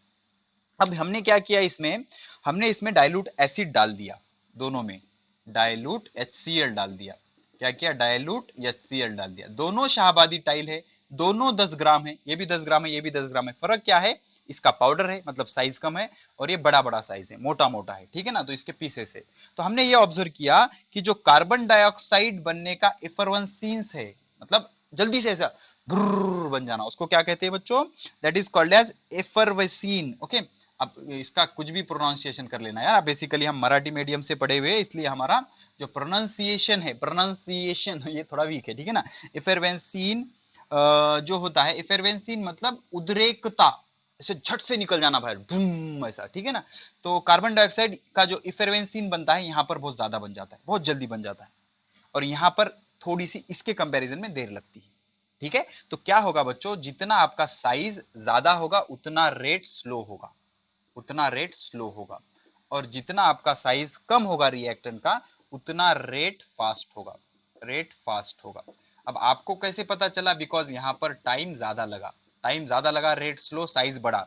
S1: अब हमने क्या किया इसमें, हमने इसमें डाइल्यूट एसिड डाल दिया, दोनों में डाइल्यूट HCl डाल दिया। क्या किया, डाइल्यूट HCl डाल दिया। दोनों शाहबादी टाइल है, दोनों 10 ग्राम है, ये भी 10 ग्राम है, ये भी 10 ग्राम है। फर्क क्या है, इसका पाउडर है मतलब साइज कम है और ये बड़ा बड़ा साइज है, मोटा मोटा है, ठीक है ना? तो इसके पीसेस है। तो हमने ये ऑब्जर्व किया कि जो कार्बन डाइऑक्साइड बनने का एफरवेंसेंस है, मतलब जल्दी से ऐसा ब्रुर बन जाना, उसको क्या कहते हैं बच्चों, that is called as effervescence. Okay, अब इसका कुछ भी प्रोनाउंसिएशन कर लेना यार, बेसिकली हम मराठी मीडियम से पढ़े हुए इसलिए हमारा जो प्रोनाउंसिएशन है, प्रोनाउंसिएशन ये थोड़ा वीक है, ठीक है ना? एफरवेंसिन जो होता है, एफरवेंसिन मतलब उद्रेकता, ऐसे झट से निकल जाना बाहर, बूम ऐसा, ठीक है ना? तो कार्बन डाइऑक्साइड का जो एफरवेंसिन बनता है यहाँ पर बहुत ज्यादा बन जाता है, बहुत जल्दी बन जाता है, और यहाँ पर थोड़ी सी इसके कंपैरिजन में देर लगती है, ठीक है? तो क्या होगा बच्चों, जितना आपका साइज ज्यादा होगा उतना रेट स्लो होगा, उतना रेट स्लो होगा, और जितना आपका साइज कम होगा रिएक्टेंट का उतना रेट फास्ट होगा, रेट फास्ट होगा। अब आपको कैसे पता चला, बिकॉज यहाँ पर टाइम ज्यादा लगा, टाइम ज्यादा लगा, रेट स्लो, साइज बड़ा,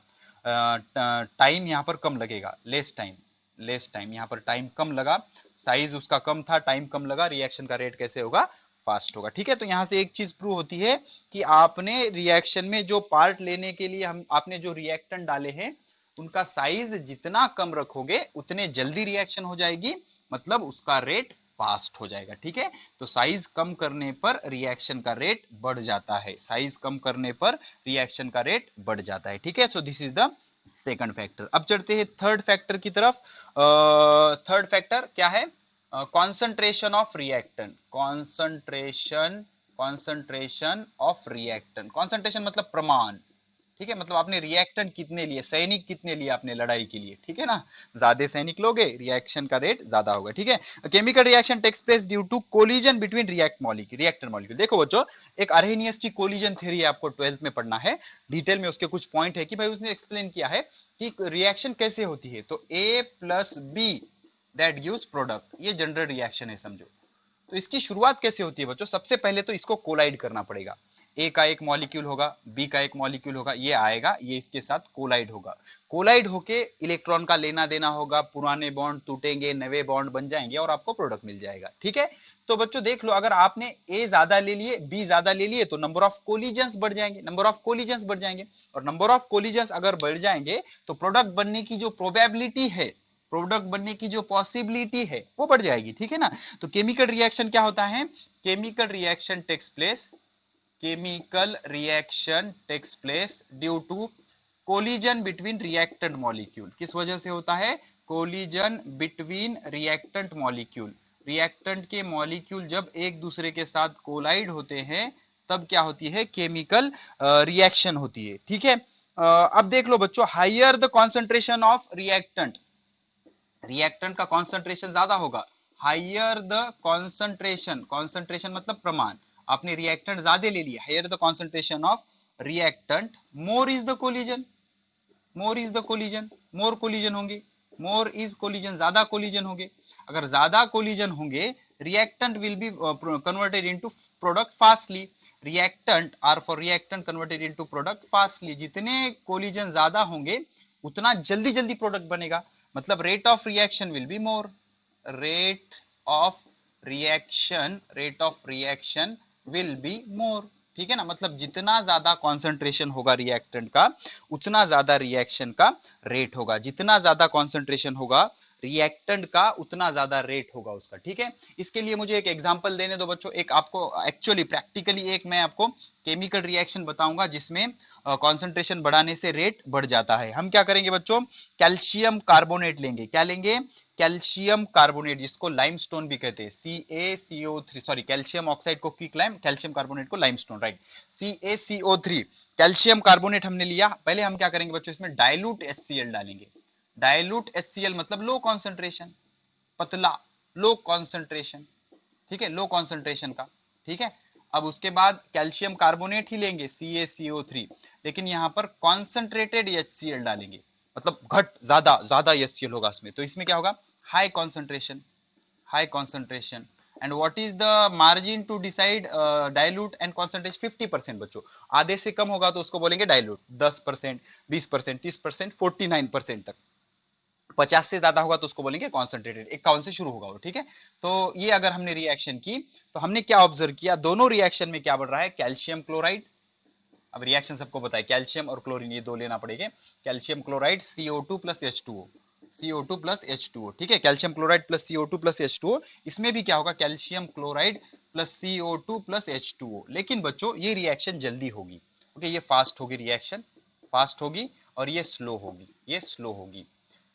S1: टाइम यहाँ पर कम लगेगा, लेस टाइम, लेस टाइम, यहाँ पर टाइम कम लगा, साइज उसका कम था, टाइम कम लगा, रिएक्शन का रेट कैसे होगा, फास्ट होगा, ठीक है? तो यहाँ से एक चीज प्रूव होती है कि आपने रिएक्शन में जो पार्ट लेने के लिए हम आपने जो रिएक्टेंट डाले हैं उनका साइज जितना कम रखोगे उतने जल्दी रिएक्शन हो जाएगी, मतलब उसका रेट फास्ट हो जाएगा, ठीक है? तो साइज कम करने पर रिएक्शन का रेट बढ़ जाता है, साइज कम करने पर रिएक्शन का रेट बढ़ जाता है, ठीक है? So this is the second factor. अब चढ़ते हैं थर्ड फैक्टर की तरफ। थर्ड फैक्टर क्या है, concentration of reactant, concentration, concentration of reactant, concentration मतलब प्रमाण, ठीक है? मतलब आपने रिएक्टेंट कितने लिए, सैनिक कितने लिए आपने लड़ाई के लिए, ठीक है ना? ज्यादा सैनिक लोगे रिएक्शन का रेट ज्यादा होगा, ठीक है? Chemical reaction takes place due to collision between reactant molecule. देखो बच्चों, एक अरहेनियस की कोलिजन थ्योरी आपको 12th में पढ़ना है डिटेल में, उसके कुछ पॉइंट है कि भाई उसने एक्सप्लेन किया है कि रिएक्शन कैसे होती है। तो A + B that gives product, ये जनरल रिएक्शन है समझो। तो इसकी शुरुआत कैसे होती है बच्चों, सबसे पहले तो इसको कोलाइड करना पड़ेगा, ए का एक मॉलिक्यूल होगा, बी का एक मॉलिक्यूल होगा, ये आएगा, ये इसके साथ कोलाइड होगा, कोलाइड होके इलेक्ट्रॉन का लेना देना होगा, पुराने बॉन्ड टूटेंगे, नए बॉन्ड बन जाएंगे और आपको प्रोडक्ट मिल जाएगा, ठीक है? तो बच्चों देख लो, अगर आपने ए ज्यादा ले लिए, बी ज्यादा ले लिए, तो नंबर ऑफ कोलिजन्स बढ़ जाएंगे, नंबर ऑफ कोलिजन्स बढ़ जाएंगे, और नंबर ऑफ कोलिजन्स अगर बढ़ जाएंगे तो प्रोडक्ट बनने की जो प्रोबेबिलिटी है, प्रोडक्ट बनने की जो पॉसिबिलिटी है वो बढ़ जाएगी, ठीक है ना? तो केमिकल रिएक्शन क्या होता है, chemical reaction takes place, chemical reaction takes place due to collision between reactant molecule. किस वजह से होता है, collision between reactant molecule, reactant के मॉलिक्यूल जब एक दूसरे के साथ कोलाइड होते हैं तब क्या होती है, केमिकल रिएक्शन होती है, ठीक है? अब देख लो बच्चों, higher the concentration of reactant, reactant का कॉन्सेंट्रेशन ज्यादा होगा, हायर द कॉन्सेंट्रेशन, कॉन्सेंट्रेशन मतलब प्रमाण, आपने रिएक्टेंट ज्यादा ले लिया, higher the concentration of reactant, more is the collision, more is the collision, more collision होंगे, मोर इज कोलिजन, ज्यादा कोलिजन होंगे, अगर ज्यादा कोलिजन होंगे reactant will be converted into product fastly, reactant are for reactant converted into product fastly, जितने collision ज्यादा होंगे उतना जल्दी जल्दी प्रोडक्ट बनेगा, मतलब rate of reaction will be more, rate of reaction, rate of reaction will be मोर, ठीक है ना? मतलब जितना ज्यादा कॉन्सेंट्रेशन होगा रिएक्टेंट का उतना ज्यादा रिएक्शन का रेट होगा, जितना ज्यादा कॉन्सेंट्रेशन होगा रिएक्टेंट का उतना ज्यादा रेट होगा उसका, ठीक है? इसके लिए मुझे एक एग्जांपल देने दो बच्चों, एक आपको एक्चुअली प्रैक्टिकली एक मैं आपको केमिकल रिएक्शन बताऊंगा जिसमें कॉन्सेंट्रेशन बढ़ाने से रेट बढ़ जाता है। हम क्या करेंगे बच्चों, कैल्शियम कार्बोनेट लेंगे, क्या लेंगे, कैल्शियम कार्बोनेट, जिसको लाइमस्टोन भी कहते हैं, CaCO3, सॉरी कैल्शियम ऑक्साइड को क्विक लाइम, कैल्शियम कार्बोनेट को limestone, right? CaCO3 calcium carbonate हमने लिया, पहले हम क्या करेंगे बच्चों, इसमें डाइल्यूट HCl डालेंगे, डाइल्यूट HCl मतलब लो कॉन्सेंट्रेशन, पतला, लो कॉन्सेंट्रेशन, ठीक है, लो कॉन्सेंट्रेशन का, ठीक है? अब उसके बाद कैल्शियम कार्बोनेट ही लेंगे CaCO3, लेकिन यहाँ पर कॉन्सेंट्रेटेड HCl डालेंगे, मतलब घट ज्यादा ज्यादा HCl होगा इसमें, तो इसमें क्या होगा, high concentration, high concentration. And what is the margin to decide dilute and concentration, 50% बच्चों, आधे से कम होगा तो उसको बोलेंगे डाइल्यूट, 10%, 20%, 30%, 49% तक, 50 से ज्यादा होगा तो उसको बोलेंगे कॉन्सेंट्रेटेड, 51 से शुरू होगा वो, ठीक है। तो ये अगर हमने रिएक्शन की तो हमने क्या ऑब्जर्व किया, दोनों रिएक्शन में क्या बढ़ रहा है, कैल्शियम क्लोराइड, अब रिएक्शन सबको पता है, कैल्शियम और क्लोरीन ये दो लेना पड़ेगा, calcium chloride CO2 plus H2O, CO2 plus H2O, ठीक है, calcium chloride plus CO2 plus H2O, इसमें भी क्या होगा, calcium chloride plus CO2 plus H2O, लेकिन बच्चों ये रिएक्शन जल्दी होगी, ओके, ये फास्ट होगी, रिएक्शन फास्ट होगी, और ये स्लो होगी, ये स्लो होगी,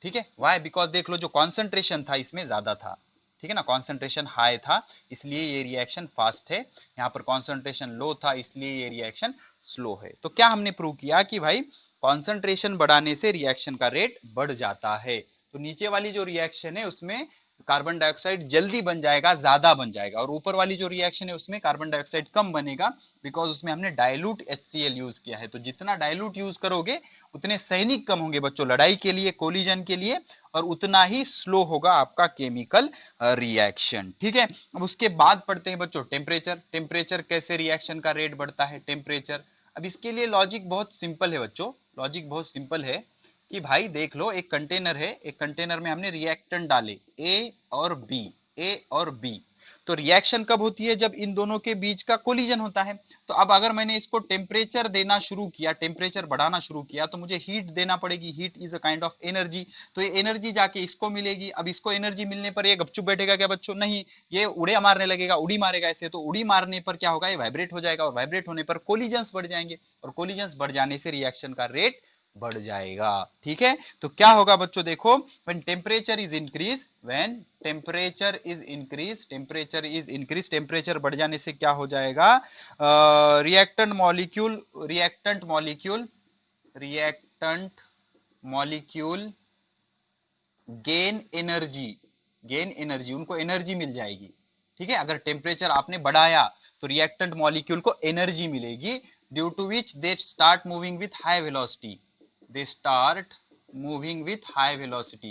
S1: ठीक है। वाई, बिकॉज देख लो जो कॉन्सेंट्रेशन था इसमें ज्यादा था, ठीक है ना, कॉन्सेंट्रेशन हाई था इसलिए ये रिएक्शन फास्ट है, यहाँ पर कॉन्सेंट्रेशन लो था इसलिए ये रिएक्शन स्लो है। तो क्या हमने प्रूव किया कि भाई कॉन्सेंट्रेशन बढ़ाने से रिएक्शन का रेट बढ़ जाता है, तो नीचे वाली जो रिएक्शन है उसमें कार्बन डाइऑक्साइड जल्दी बन जाएगा, ज्यादा बन जाएगा, और ऊपर वाली जो रिएक्शन है उसमें कार्बन डाइऑक्साइड कम बनेगा, बिकॉज उसमें हमने डाइल्यूट HCl यूज किया है। तो जितना डाइल्यूट यूज करोगे उतने सैनिक कम होंगे बच्चों लड़ाई के लिए, कोलिजन के लिए, और उतना ही स्लो होगा आपका केमिकल रिएक्शन, ठीक है। अब उसके बाद पढ़ते हैं बच्चों टेम्परेचर, टेम्परेचर कैसे रिएक्शन का रेट बढ़ता है, टेम्परेचर। अब इसके लिए लॉजिक बहुत सिंपल है बच्चों, लॉजिक बहुत सिंपल है कि भाई देख लो एक कंटेनर है, एक कंटेनर में हमने रिएक्टेंट डाले ए और बी, ए और बी, तो रिएक्शन कब होती है, जब इन दोनों के बीच का कोलिजन होता है। तो अब अगर मैंने इसको टेम्परेचर देना शुरू किया, टेम्परेचर बढ़ाना शुरू किया, तो मुझे हीट देना पड़ेगी, heat is a kind of energy, तो ये एनर्जी जाके इसको मिलेगी। अब इसको एनर्जी मिलने पर ये गपचुप बैठेगा क्या बच्चों, नहीं, ये उड़े मारने लगेगा, उड़ी मारेगा ऐसे, तो उड़ी मारने पर क्या होगा, ये वाइब्रेट हो जाएगा, और वाइब्रेट होने पर कोलिजन्स बढ़ जाएंगे, और कोलिजन्स बढ़ जाने से रिएक्शन का रेट बढ़ जाएगा, ठीक है। तो क्या होगा बच्चों, देखो, when temperature is increase, when temperature is increase, temperature is increase, temperature बढ़ जाने से क्या हो जाएगा, reactant molecule, reactant molecule, reactant molecule gain energy, gain energy, उनको एनर्जी मिल जाएगी, ठीक है। अगर टेम्परेचर आपने बढ़ाया तो रिएक्टेंट मॉलिक्यूल को एनर्जी मिलेगी, due to which they start moving with high velocity, they start moving with high velocity,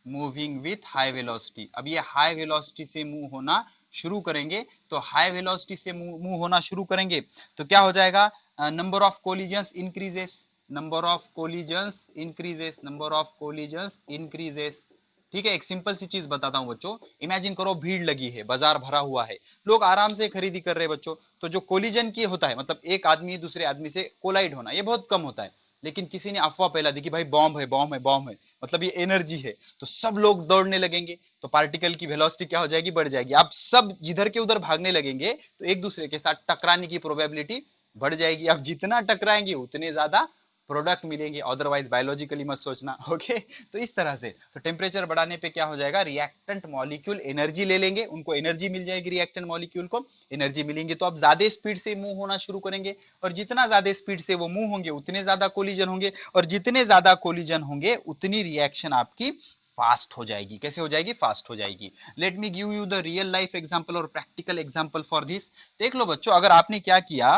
S1: moving with high velocity। अब ये हाई वेलोसिटी से मूव होना शुरू करेंगे, तो हाई वेलोसिटी से मूव होना शुरू करेंगे तो क्या हो जाएगा, number of collisions increases, number of collisions increases, number of collisions increases, ठीक है। एक सिंपल सी चीज बताता हूं बच्चों, इमेजिन करो भीड़ लगी है, बाजार भरा हुआ है, लोग आराम से खरीदी कर रहे हैं बच्चों, तो जो कोलिजन की होता है, मतलब एक आदमी दूसरे आदमी से कोलाइड होना, ये बहुत कम होता है, लेकिन किसी ने अफवाह फैला दी कि भाई बॉम्ब है, बॉम्ब है, बॉम्ब है, मतलब ये एनर्जी है, तो सब लोग दौड़ने लगेंगे, तो पार्टिकल की वेलोसिटी क्या हो जाएगी, बढ़ जाएगी। अब सब जिधर के उधर भागने लगेंगे तो एक दूसरे के साथ टकराने की प्रोबेबिलिटी बढ़ जाएगी। अब जितना टकराएंगे उतने ज्यादा प्रोडक्ट मिलेंगे, अदरवाइज बायोलॉजिकली मत सोचना, ओके। तो इस तरह से तो टेम्परेचर बढ़ाने पे क्या हो जाएगा, रिएक्टेंट मॉलिक्यूल एनर्जी ले लेंगे, उनको एनर्जी मिल जाएगी, रिएक्टेंट मॉलिक्यूल को एनर्जी मिलेंगे, तो अब ज्यादा स्पीड से मूव होना शुरू करेंगे, और जितना ज्यादा स्पीड से वो मूव होंगे उतने ज्यादा कोलिजन होंगे, और जितने ज्यादा कोलिजन होंगे उतनी रिएक्शन आपकी फास्ट हो जाएगी। कैसे हो जाएगी, फास्ट हो जाएगी। Late me give you the real life example और प्रैक्टिकल एग्जांपल फॉर दिस। देख लो बच्चों, अगर आपने क्या किया,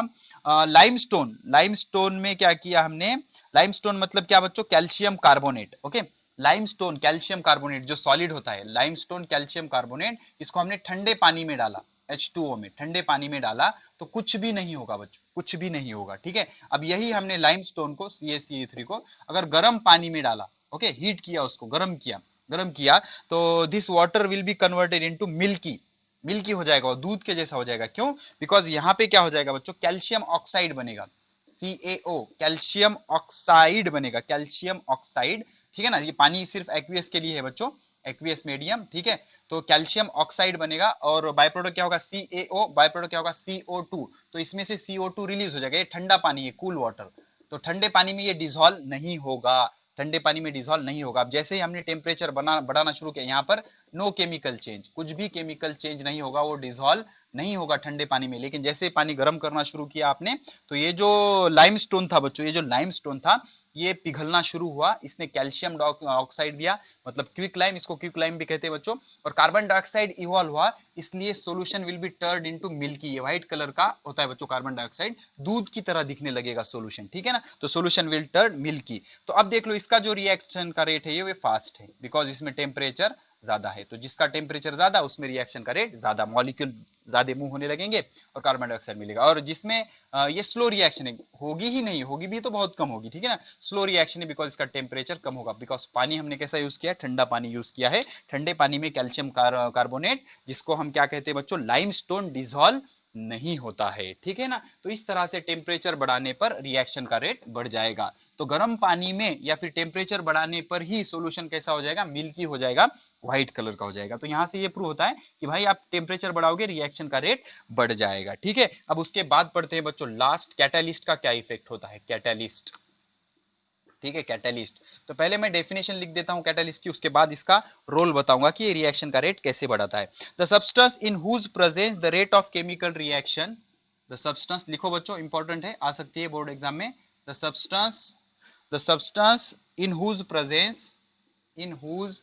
S1: लाइमस्टोन, लाइमस्टोन में क्या किया हमने, लाइमस्टोन मतलब क्या बच्चों, calcium carbonate, okay. Limestone calcium carbonate जो सॉलिड होता है, लाइमस्टोन कैल्शियम कार्बोनेट, इसको हमने ठंडे पानी में डाला, H2O में, ठंडे पानी में डाला, तो कुछ भी नहीं होगा बच्चों, कुछ भी नहीं होगा, ठीक है। अब यही हमने लाइमस्टोन को, CaCl3 को अगर गर्म पानी में डाला, ओके, हीट किया, उसको गर्म किया, गर्म किया, तो this water will be converted into milky, milky हो जाएगा, और दूध के जैसा हो जाएगा। क्यों, बिकॉज यहाँ पे क्या हो जाएगा बच्चों, कैल्शियम ऑक्साइड बनेगा, CaO, कैल्शियम ऑक्साइड बनेगा, कैल्शियम ऑक्साइड, ठीक है ना। ये पानी सिर्फ एक्वियस के लिए है बच्चों, एक्वियस मीडियम, ठीक है। तो कैल्शियम ऑक्साइड बनेगा, और बाय प्रोडक्ट क्या होगा, CaO, बाय प्रोडक्ट क्या होगा, CO2, तो इसमें से CO2 रिलीज हो जाएगा। ये ठंडा पानी है, कूल वाटर, तो ठंडे पानी में ये डिसॉल्व नहीं होगा, ठंडे पानी में डिसॉल्व नहीं होगा। अब जैसे ही हमने टेम्परेचर बढ़ाना शुरू किया, यहाँ पर नो केमिकल चेंज, कुछ भी केमिकल चेंज नहीं होगा, वो डिसॉल्व नहीं होगा ठंडे पानी में। लेकिन जैसे पानी गर्म करना शुरू किया आपने, तो ये जो लाइमस्टोन था बच्चों, ये जो लाइमस्टोन था ये पिघलना शुरू हुआ, इसने कैल्शियम ऑक्साइड दिया, मतलब क्विक लाइम, इसको क्विक लाइम भी कहते हैं बच्चों, और कार्बन डाइऑक्साइड इवॉल्व हुआ, इसलिए solution will be turned into milky, ये व्हाइट कलर का होता है बच्चों कार्बन डाइऑक्साइड, दूध की तरह दिखने लगेगा सॉल्यूशन, ठीक है ना, तो सॉल्यूशन विल टर्न मिल्की। तो अब देख लो इसका जो रिएक्शन का रेट है ये फास्ट है, बिकॉज इसमें टेम्परेचर ज्यादा है, तो जिसका टेम्परेचर ज्यादा उसमें रिएक्शन का रेट ज्यादा, मॉलिक्यूल ज्यादा मूव होने लगेंगे और कार्बन डाइऑक्साइड मिलेगा। और जिसमें ये स्लो रिएक्शन है, होगी ही नहीं, होगी भी तो बहुत कम होगी, ठीक है ना, स्लो रिएक्शन है बिकॉज इसका टेम्परेचर कम होगा, बिकॉज पानी हमने कैसा यूज किया है, ठंडा पानी यूज किया है, ठंडे पानी में कैल्शियम कार्बोनेट, जिसको हम क्या कहते हैं बच्चों, लाइमस्टोन, डिसॉल्व नहीं होता है, ठीक है ना। तो इस तरह से टेम्परेचर बढ़ाने पर रिएक्शन का रेट बढ़ जाएगा। तो गर्म पानी में या फिर टेम्परेचर बढ़ाने पर ही सॉल्यूशन कैसा हो जाएगा, मिल्की हो जाएगा, व्हाइट कलर का हो जाएगा। तो यहां से ये प्रूव होता है कि भाई आप टेम्परेचर बढ़ाओगे रिएक्शन का रेट बढ़ जाएगा, ठीक है। अब उसके बाद पढ़ते हैं बच्चों लास्ट, कैटालिस्ट का क्या इफेक्ट होता है, कैटालिस्ट, ठीक है, कैटालिस्ट। तो पहले मैं डेफिनेशन लिख देता हूं कैटालिस्ट की, उसके बाद इसका रोल बताऊंगा कि ये रिएक्शन का रेट कैसे बढ़ाता है। The substance in whose presence the rate of chemical reaction, the substance लिखो बच्चों, इंपॉर्टेंट है, आ सकती है बोर्ड एग्जाम में। The substance in whose presence, in whose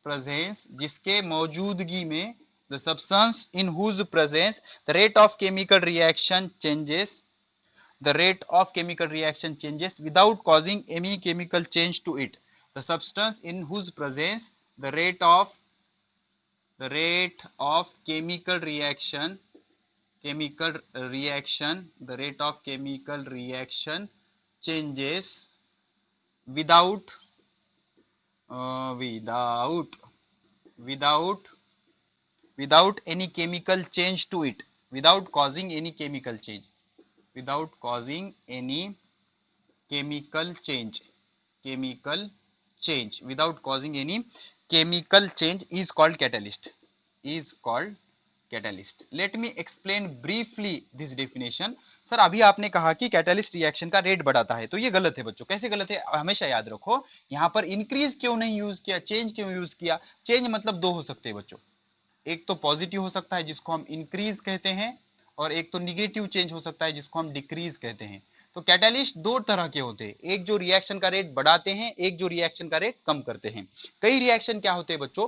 S1: presence, जिसके मौजूदगी में, the substance in whose presence the rate of chemical reaction changes, the rate of chemical reaction changes without causing any chemical change to it. The substance in whose presence the rate of chemical reaction, the rate of chemical reaction changes without without any chemical change to it, without causing any chemical change, without causing any chemical change, without causing any chemical change is called catalyst, let me explain briefly this definition. Sir अभी आपने कहा कि catalyst reaction का rate बढ़ाता है, तो ये गलत है बच्चों। कैसे गलत है, हमेशा याद रखो, यहाँ पर इंक्रीज क्यों नहीं यूज किया, चेंज क्यों यूज किया। चेंज मतलब दो हो सकते हैं बच्चों, एक तो पॉजिटिव हो सकता है जिसको हम इंक्रीज कहते हैं, और एक तो निगेटिव चेंज हो सकता है जिसको हम डिक्रीज कहते हैं। तो कैटालिस्ट दो तरह के होते हैं, एक जो रिएक्शन का रेट बढ़ाते हैं, एक जो रिएक्शन का रेट कम करते हैं। कई रिएक्शन क्या होते हैं बच्चों,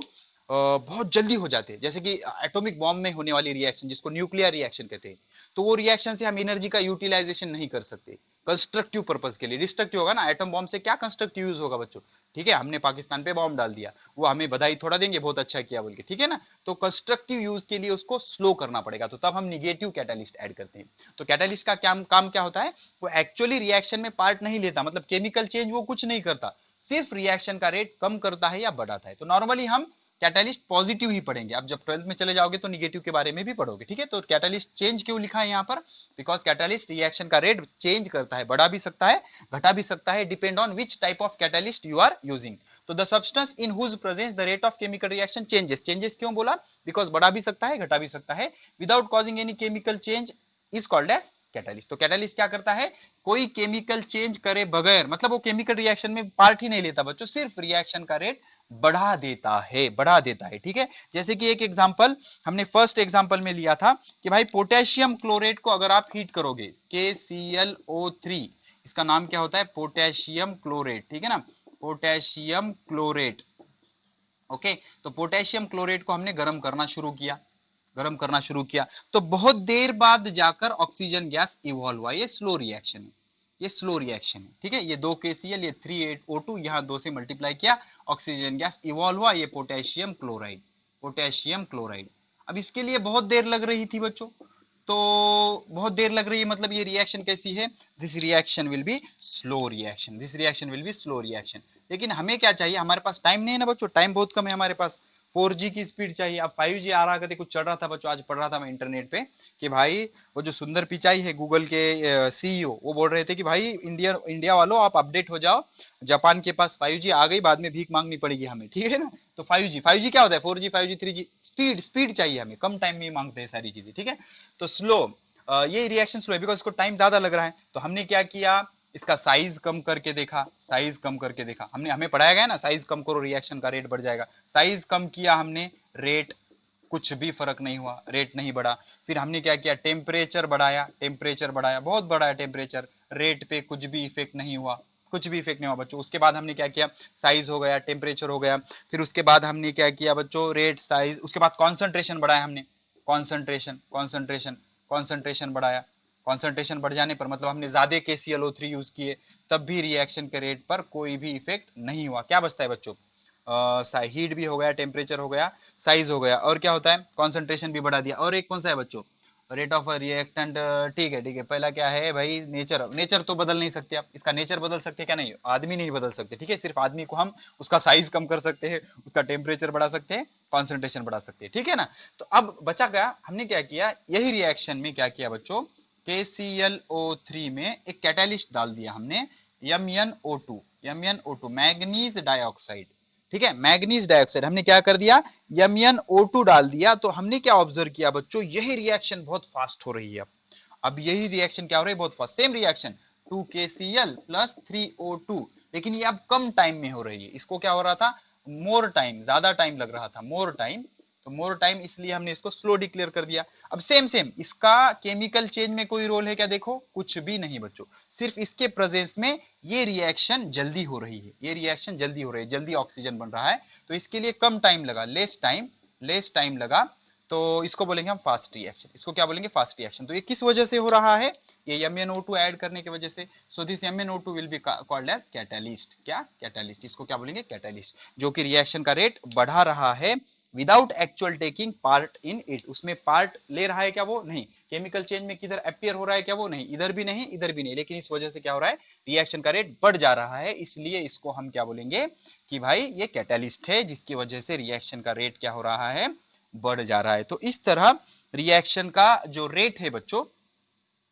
S1: बहुत जल्दी हो जाते हैं, जैसे कि एटॉमिक बॉम्ब में होने वाली रिएक्शन जिसको न्यूक्लियर रिएक्शन कहते हैं, तो वो रिएक्शन से हम एनर्जी का यूटिलाइजेशन नहीं कर सकते कंस्ट्रक्टिव पर्पस के लिए, डिस्ट्रक्टिव होगा ना। एटम बॉम्ब से क्या कंस्ट्रक्टिव यूज होगा बच्चों, ठीक है, हमने पाकिस्तान पे बॉम्ब डाल दिया, वो हमें बधाई थोड़ा देंगे, बहुत अच्छा किया बोल के, ठीक है ना। तो कंस्ट्रक्टिव यूज के लिए उसको स्लो करना पड़ेगा, तो तब हम निगेटिव कैटालिस्ट ऐड करते हैं। तो कैटालिस्ट का काम क्या होता है, वो एक्चुअली रिएक्शन में पार्ट नहीं लेता, मतलब केमिकल चेंज वो कुछ नहीं करता, सिर्फ रिएक्शन का रेट कम करता है या बढ़ाता है। तो नॉर्मली हम कैटालिस्ट पॉजिटिव ही पढ़ेंगे, अब जब 12th में चले जाओगे तो निगेटिव के बारे में भी पढ़ोगे, ठीक है। तो कैटालिस्ट चेंज क्यों लिखा है यहाँ पर, बिकॉज कैटालिस्ट रिएक्शन का रेट चेंज करता है, बढ़ा भी सकता है, घटा भी सकता है, depend on which type of catalyst you are using. तो the substance in whose presence the rate of chemical reaction changes क्यों बोला, बिकॉज बढ़ा भी सकता है, घटा भी सकता है, without causing any chemical change is called as catalyst. तो कैटालिस्ट क्या करता है, कोई केमिकल चेंज करे बगैर, मतलब वो केमिकल रिएक्शन में पार्ट ही नहीं लेता बच्चों, सिर्फ रिएक्शन का रेट बढ़ा देता है, ठीक है। जैसे कि एक एग्जांपल हमने फर्स्ट एग्जांपल में लिया था कि भाई पोटेशियम क्लोरेट को अगर आप हीट करोगे, KClO3, इसका नाम क्या होता है, पोटेशियम क्लोरेट, ठीक है ना, पोटेशियम क्लोरेट, ओके। तो पोटेशियम क्लोरेट को हमने गर्म करना शुरू किया, तो बहुत देर बाद जाकर ऑक्सीजन गैस इवॉल्व हुआ, ये स्लो रिएक्शन है, ठीक है। ये 2 KCl, ये 3 O2, यहाँ 2 से मल्टीप्लाई किया, ऑक्सीजन गैस इवॉल्व हुआ, ये पोटेशियम क्लोराइड। अब इसके लिए बहुत देर लग रही थी बच्चों, तो बहुत देर लग रही है, मतलब ये रिएक्शन कैसी है, this reaction will be slow reaction. लेकिन हमें क्या चाहिए, हमारे पास टाइम नहीं है ना बच्चों, टाइम बहुत कम है हमारे पास, 4G की स्पीड चाहिए। अब 5G आ रहा था, कुछ चल रहा था बच्चों, आज पढ़ रहा था मैं इंटरनेट पे कि भाई वो जो सुंदर पिचाई है गूगल के CEO, वो बोल रहे थे कि भाई इंडिया वालों आप अपडेट हो जाओ, जापान के पास 5G आ गई, बाद में भीख मांगनी पड़ेगी हमें, ठीक है ना। तो 5G क्या होता है, 4G 5G 3G, स्पीड चाहिए हमें, कम टाइम में मांगते हैं सारी चीजें, ठीक है। तो स्लो, ये रिएक्शन स्लो है बिकॉज इसको टाइम ज्यादा लग रहा है। तो हमने क्या किया, इसका साइज कम करके देखा, साइज कम करके देखा, हमने हमें पढ़ाया गया ना, साइज कम करो रिएक्शन का रेट बढ़ जाएगा। साइज कम किया हमने, रेट कुछ भी फर्क नहीं हुआ, रेट नहीं बढ़ा। फिर हमने क्या किया, टेम्परेचर बढ़ाया, टेम्परेचर बढ़ाया, बहुत बढ़ाया टेम्परेचर, रेट पे कुछ भी इफेक्ट नहीं हुआ, कुछ भी इफेक्ट नहीं हुआ बच्चों। उसके बाद हमने क्या किया, साइज हो गया, टेम्परेचर हो गया, फिर उसके बाद हमने क्या किया बच्चों, रेट, साइज, उसके बाद कॉन्सेंट्रेशन बढ़ाया हमने, कॉन्सेंट्रेशन कॉन्सेंट्रेशन कॉन्सेंट्रेशन बढ़ाया। कॉन्सेंट्रेशन बढ़ जाने पर मतलब हमने ज्यादा KClO3 यूज किए, तब भी रिएक्शन के रेट पर कोई भी इफेक्ट नहीं हुआ। क्या बचता है बच्चों, हीट भी हो गया, टेम्परेचर हो गया, साइज हो गया, और क्या होता है, कॉन्सेंट्रेशन भी बढ़ा दिया। और एक कौन सा है बच्चों, रेट ऑफ रिएक्टेंट। ठीक है ठीक है, पहला क्या है भाई, नेचर। नेचर तो बदल नहीं सकते आप, इसका नेचर बदल सकते क्या, नहीं, आदमी नहीं बदल सकते, ठीक है। सिर्फ आदमी को हम उसका साइज कम कर सकते हैं, उसका टेम्परेचर बढ़ा सकते हैं, कॉन्सेंट्रेशन बढ़ा सकते हैं, ठीक है ना। तो अब बचा गया, हमने क्या किया, यही रिएक्शन में क्या किया बच्चों, KClO3 में एक कैटालिस्ट डाल दिया हमने, MnO2, MnO2 मैग्नीज डाइऑक्साइड, ठीक है, मैग्नीज डाइऑक्साइड। हमने क्या कर दिया, MnO2 डाल दिया। तो हमने क्या ऑब्जर्व किया बच्चों, यही रिएक्शन बहुत फास्ट हो रही है। अब यही रिएक्शन क्या हो रही है, बहुत fast, same reaction 2KCl + 3O2, लेकिन ये अब कम टाइम में हो रही है। इसको क्या हो रहा था, मोर टाइम, ज्यादा टाइम लग रहा था, मोर टाइम। तो मोर टाइम, इसलिए हमने इसको स्लो डिक्लेयर कर दिया। अब सेम सेम इसका केमिकल चेंज में कोई रोल है क्या, देखो कुछ भी नहीं बच्चों, सिर्फ इसके प्रेजेंस में ये रिएक्शन जल्दी हो रही है, ये रिएक्शन जल्दी हो रही है, जल्दी ऑक्सीजन बन रहा है। तो इसके लिए कम टाइम लगा, लेस टाइम लगा। तो इसको बोलेंगे हम फास्ट रिएक्शन, इसको क्या बोलेंगे, फास्ट रिएक्शन। तो ये किस वजह से हो रहा है, ये MnO2 ऐड करने की वजह से। So this MnO2 will be called as catalyst. क्या, कैटालिस्ट, इसको क्या बोलेंगे, कैटालिस्ट, जो कि रिएक्शन का रेट बढ़ा रहा है without actual taking part in it. उसमें पार्ट ले रहा है क्या, वो नहीं, केमिकल चेंज में किधर अपियर हो रहा है क्या, वो नहीं, इधर भी नहीं, इधर भी नहीं, लेकिन इस वजह से क्या हो रहा है, रिएक्शन का रेट बढ़ जा रहा है। इसलिए इसको हम क्या बोलेंगे कि भाई ये कैटालिस्ट है, जिसकी वजह से रिएक्शन का रेट क्या हो रहा है, बढ़ जा रहा है। तो इस तरह रिएक्शन का जो रेट है बच्चों,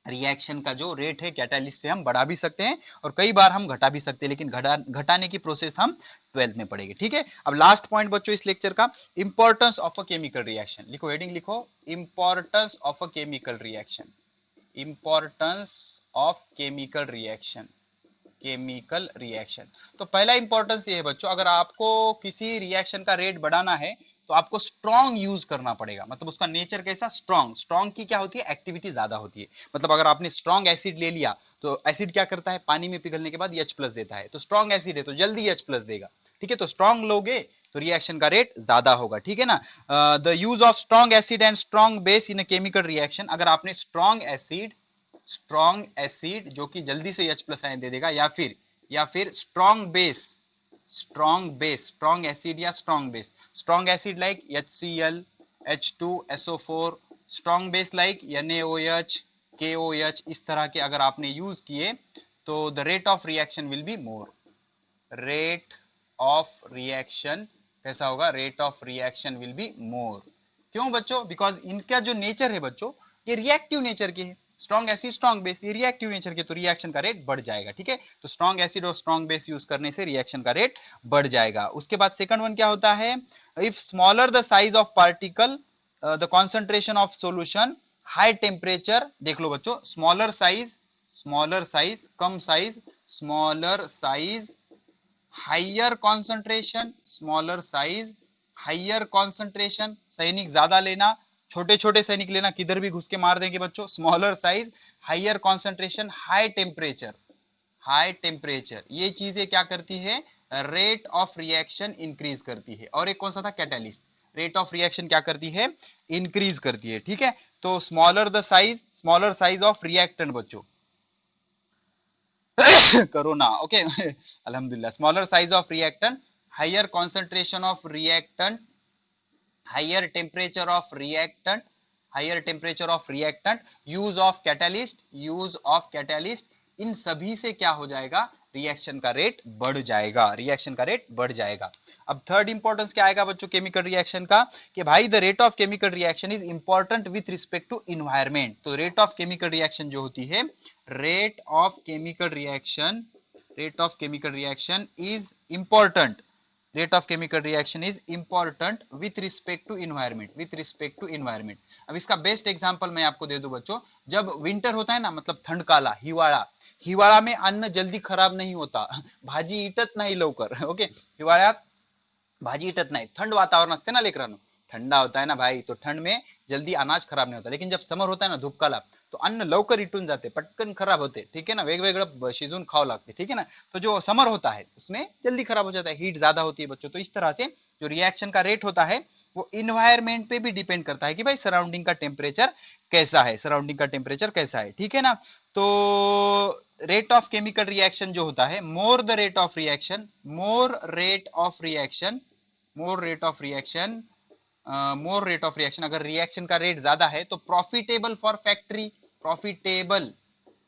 S1: रिएक्शन का जो रेट है कैटालिस्ट से हम बढ़ा भी सकते हैं और कई बार हम घटा भी सकते हैं, लेकिन घटाने की प्रोसेस हम 12th में पढ़ेंगे, ठीक है। अब लास्ट पॉइंट बच्चों इस लेक्चर का, importance of a chemical reaction. लिखो, हेडिंग लिखो, importance of a chemical reaction, importance of chemical reaction, chemical reaction. तो पहला इंपॉर्टेंस ये है बच्चों, अगर आपको किसी रिएक्शन का रेट बढ़ाना है तो आपको स्ट्रॉन्ग यूज करना पड़ेगा। मतलब उसका नेचर कैसा, स्ट्रॉन्ग। स्ट्रॉन्ग की क्या होती है, एक्टिविटी ज्यादा होती है। मतलब अगर आपने स्ट्रॉन्ग एसिड ले लिया तो एसिड क्या करता है, पानी में पिघलने के बाद H+ देता है। तो स्ट्रॉन्ग एसिड है तो जल्दी H+ देगा, ठीक है। तो स्ट्रॉन्ग लोगे तो रिएक्शन का रेट ज्यादा होगा, ठीक है ना। The use of strong acid and strong base in a chemical reaction. अगर आपने स्ट्रॉन्ग एसिड जो कि जल्दी से H+ आयन दे देगा, या फिर स्ट्रॉन्ग बेस, स्ट्रॉन्ग एसिड या strong base, strong acid like HCl, H2SO4, strong base like NaOH, KOH, इस तरह के अगर आपने यूज किए तो the rate of reaction will be more. Rate of reaction कैसा होगा, rate of reaction will be मोर। क्यों बच्चों, बिकॉज इनका जो नेचर है बच्चों, ये रिएक्टिव नेचर के है। स्ट्रॉन्ग एसिड, स्ट्रॉन्ग बेस, ये रिएक्टिव नेचर के, तो रिएक्शन का रेट बढ़ जाएगा, ठीक है। तो स्ट्रॉन्ग एसिड और स्ट्रॉन्ग बेस यूज करने से रिएक्शन का रेट बढ़ जाएगा। उसके बाद सेकंड वन क्या होता है, if smaller the size of particle the concentration of solution, high temperature. देख लो बच्चों, स्मॉलर साइज, कम size, smaller size, higher concentration, smaller size, higher concentration. सैनिक ज्यादा लेना, छोटे छोटे सैनिक लेना, किधर भी घुस के मार देंगे बच्चों। Smaller size, higher concentration, high temperature, ये चीजें क्या करती है, रेट ऑफ रिएक्शन इंक्रीज करती है। और एक कौन सा था, कैटालिस्ट, रेट ऑफ रिएक्शन क्या करती है, इंक्रीज करती है, ठीक है। तो स्मॉलर साइज ऑफ रिएक्टेंट बच्चों कोरोना, ओके अल्हम्दुलिल्लाह। Smaller size of reactant, higher concentration of reactant, higher temperature of reactant, use of catalyst, इन सभी से क्या हो जाएगा, रिएक्शन का रेट बढ़ जाएगा, अब थर्ड इंपॉर्टेंस क्या आएगा बच्चों केमिकल रिएक्शन का, कि भाई the rate of chemical reaction is important with respect to environment. तो रेट ऑफ केमिकल रिएक्शन जो होती है, rate of chemical reaction is important, rate of chemical reaction is important with respect to environment, अब इसका best example मैं आपको दे दूं बच्चों, जब विंटर होता है ना, मतलब ठंड काला, हिवाड़ा, हिवाळा में अन्न जल्दी खराब नहीं होता, भाजी इटत नाही लवकर. ओके, हिवाळ्यात भाजी इटत नाही. थंड वातावरण असते ना लेकरांनो, ठंडा होता है ना भाई, तो ठंड में जल्दी अनाज खराब नहीं होता. लेकिन जब समर होता है ना, धूप काला, तो अन्न लवकर इटून जाते, पटकन खराब होते. ठीक है ना, वेगवेगळं शिजून खावं लागते. ठीक है ना, तो जो समर होता है उसमें जल्दी खराब हो जाता है, हीट ज्यादा होती है बच्चों. तो इस तरह से जो रिएक्शन का रेट होता है वो इन्वायरमेंट पे भी डिपेंड करता है कि भाई सराउंडिंग का टेम्परेचर कैसा है, सराउंडिंग का टेम्परेचर कैसा है. ठीक है ना, तो रेट ऑफ केमिकल रिएक्शन जो होता है, more the rate of reaction, more rate of reaction, more rate of reaction, more rate of reaction, अगर रिएक्शन का रेट ज्यादा है तो profitable for factory, profitable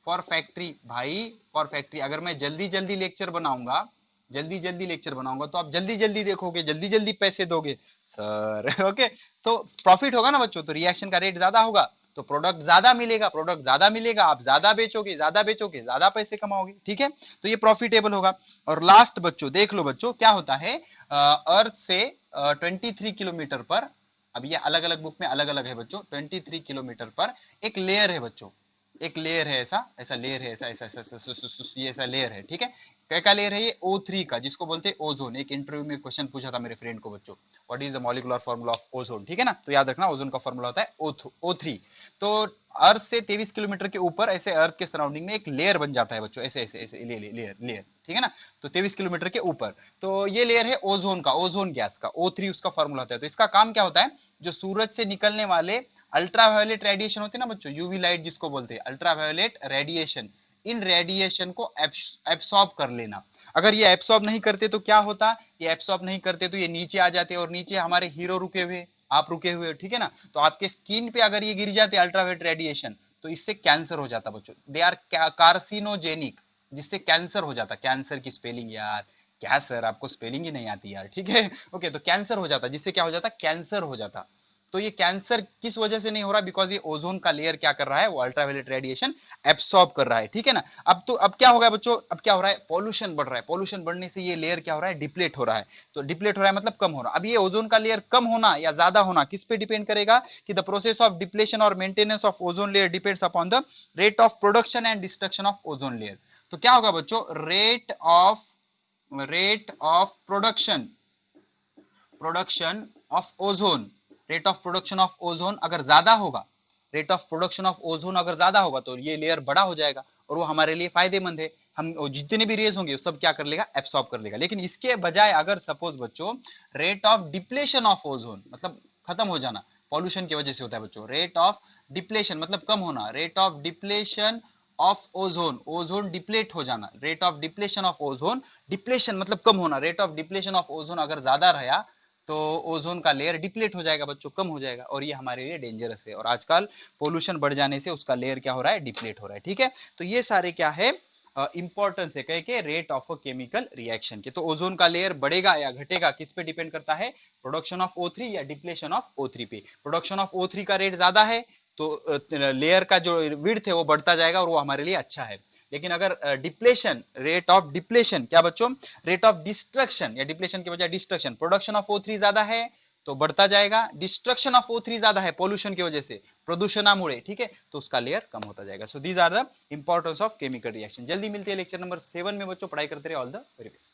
S1: for factory भाई, फॉर फैक्ट्री. अगर मैं जल्दी जल्दी लेक्चर बनाऊंगा, जल्दी जल्दी लेक्चर बनाऊंगा तो आप जल्दी जल्दी देखोगे, जल्दी जल्दी पैसे दोगे सर. ओके, तो प्रॉफिट होगा ना बच्चों, तो रिएक्शन का रेट ज्यादा होगा तो प्रोडक्ट ज्यादा मिलेगा, प्रोडक्ट ज्यादा मिलेगा, आप ज्यादा बेचोगे, ज्यादा बेचोगे, ज्यादा पैसे कमाओगे. ठीक है, तो ये प्रॉफिटेबल होगा. और लास्ट बच्चों देख लो बच्चों क्या होता है, अर्थ से 23 किलोमीटर पर, अब ये अलग अलग बुक में अलग अलग है बच्चों, 23 किलोमीटर पर एक लेयर है बच्चों, एक लेयर है, ऐसा ऐसा लेयर है, ऐसा ऐसा ऐसा ये ऐसा लेयर है. ठीक है, क्या क्या लेयर है ये, O3 का, जिसको बोलते हैं ओजोन. एक इंटरव्यू में क्वेश्चन पूछा था मेरे फ्रेंड को बच्चों, what is the molecular formula of ozone. ठीक है ना, तो याद रखना ओजोन का फॉर्मूला होता है O3. तो अर्थ से 23 किलोमीटर के ऊपर ऐसे अर्थ के सराउंडिंग में एक लेयर बन जाता है बच्चों, ऐसे ऐसे ऐसे लेयर लेयर. ठीक है ना, तो 23 किलोमीटर के ऊपर, तो ये लेयर है ओजोन का, ओजोन गैस का, O3 उसका फॉर्मूला होता है. तो इसका काम क्या होता है, जो सूरज से निकलने वाले अल्ट्रावायोलेट रेडिएशन होते हैं ना बच्चों, यूवी लाइट जिसको बोलते हैं, अल्ट्रावायोलेट रेडिएशन, इन रेडिएशन को एब्सॉर्ब कर लेना. अगर ये एब्सॉर्ब नहीं करते तो क्या होता, ये एब्सॉर्ब नहीं करते तो ये नीचे आ जाते, और नीचे हमारे हीरो रुके हुए, आप रुके हुए. ठीक है ना, तो आपके स्किन पे अगर ये गिर जाते अल्ट्रावायोलेट रेडिएशन, तो इससे कैंसर हो जाता बच्चों. दे आर कार्सिनोजेनिक, जिससे कैंसर हो जाता. कैंसर की स्पेलिंग यार, क्या सर आपको स्पेलिंग ही नहीं आती यार. ठीक है, ओके, तो कैंसर हो जाता, जिससे क्या हो जाता, कैंसर हो जाता. तो ये कैंसर किस वजह से नहीं हो रहा, बिकॉज ये ओजोन का लेयर क्या कर रहा है, वो अल्ट्रावायलेट रेडिएशन एब्सॉर्ब कर रहा है. ठीक है ना, अब क्या होगा बच्चों, अब क्या हो रहा है, पॉल्यूशन बढ़ रहा है. पॉल्यूशन बढ़ने से ये लेयर क्या हो रहा है, डिप्लेट हो रहा है. तो डिप्लेट हो रहा है मतलब कम हो रहा है. अब ये ओजोन का लेयर कम होना या ज्यादा होना किस पे डिपेंड करेगा, कि द प्रोसेस ऑफ डिप्लेशन और maintenance of ozone layer depends upon the rate of production and destruction of ozone layer. तो क्या होगा बच्चों, rate of production of ozone, rate of production of ozone अगर ज्यादा होगा, rate of production of ozone अगर ज्यादा होगा तो ये लेयर बड़ा हो जाएगा, और वो हमारे लिए फायदेमंद है. हम जितने भी रेज होंगे वो सब क्या कर लेगा, एब्सॉर्ब कर लेगा. लेकिन इसके बजाय अगर सपोज बच्चों rate of depletion of ozone, मतलब खत्म हो जाना, पॉल्यूशन की वजह से होता है बच्चों, रेट ऑफ डिप्लेशन मतलब कम होना, rate of depletion of ozone, ozone deplete हो जाना, rate of depletion of ozone, depletion मतलब कम होना, rate of depletion of ozone अगर ज्यादा रहा तो ओजोन का लेयर डिप्लेट हो जाएगा बच्चों, कम हो जाएगा, और ये हमारे लिए डेंजरस है. और आजकल पोल्यूशन बढ़ जाने से उसका लेयर क्या हो रहा है, डिप्लेट हो रहा है. ठीक है, तो ये सारे क्या है, इंपॉर्टेंस है कह के rate of a chemical reaction के. तो ओजोन का लेयर बढ़ेगा या घटेगा किस पे डिपेंड करता है, प्रोडक्शन ऑफ O3 या डिप्लेशन ऑफ O3 पे. प्रोडक्शन ऑफ O3 का रेट ज्यादा है तो लेयर का जो विड्थ है वो बढ़ता जाएगा, और वो हमारे लिए अच्छा है. लेकिन अगर डिप्लेशन, रेट ऑफ डिप्लेशन क्या बच्चों, रेट ऑफ डिस्ट्रक्शन या डिप्लेशन की वजह डिस्ट्रक्शन, प्रोडक्शन ऑफ O3 ज्यादा है तो बढ़ता जाएगा, डिस्ट्रक्शन ऑफ O3 ज्यादा है पॉल्यूशन की वजह से, प्रदूषणामुळे. ठीक है, तो उसका लेयर कम होता जाएगा. So these are the importance of chemical reaction. जल्दी मिलती है लेक्चर नंबर 7 में बच्चों, पढ़ाई करते रहे. All the very best.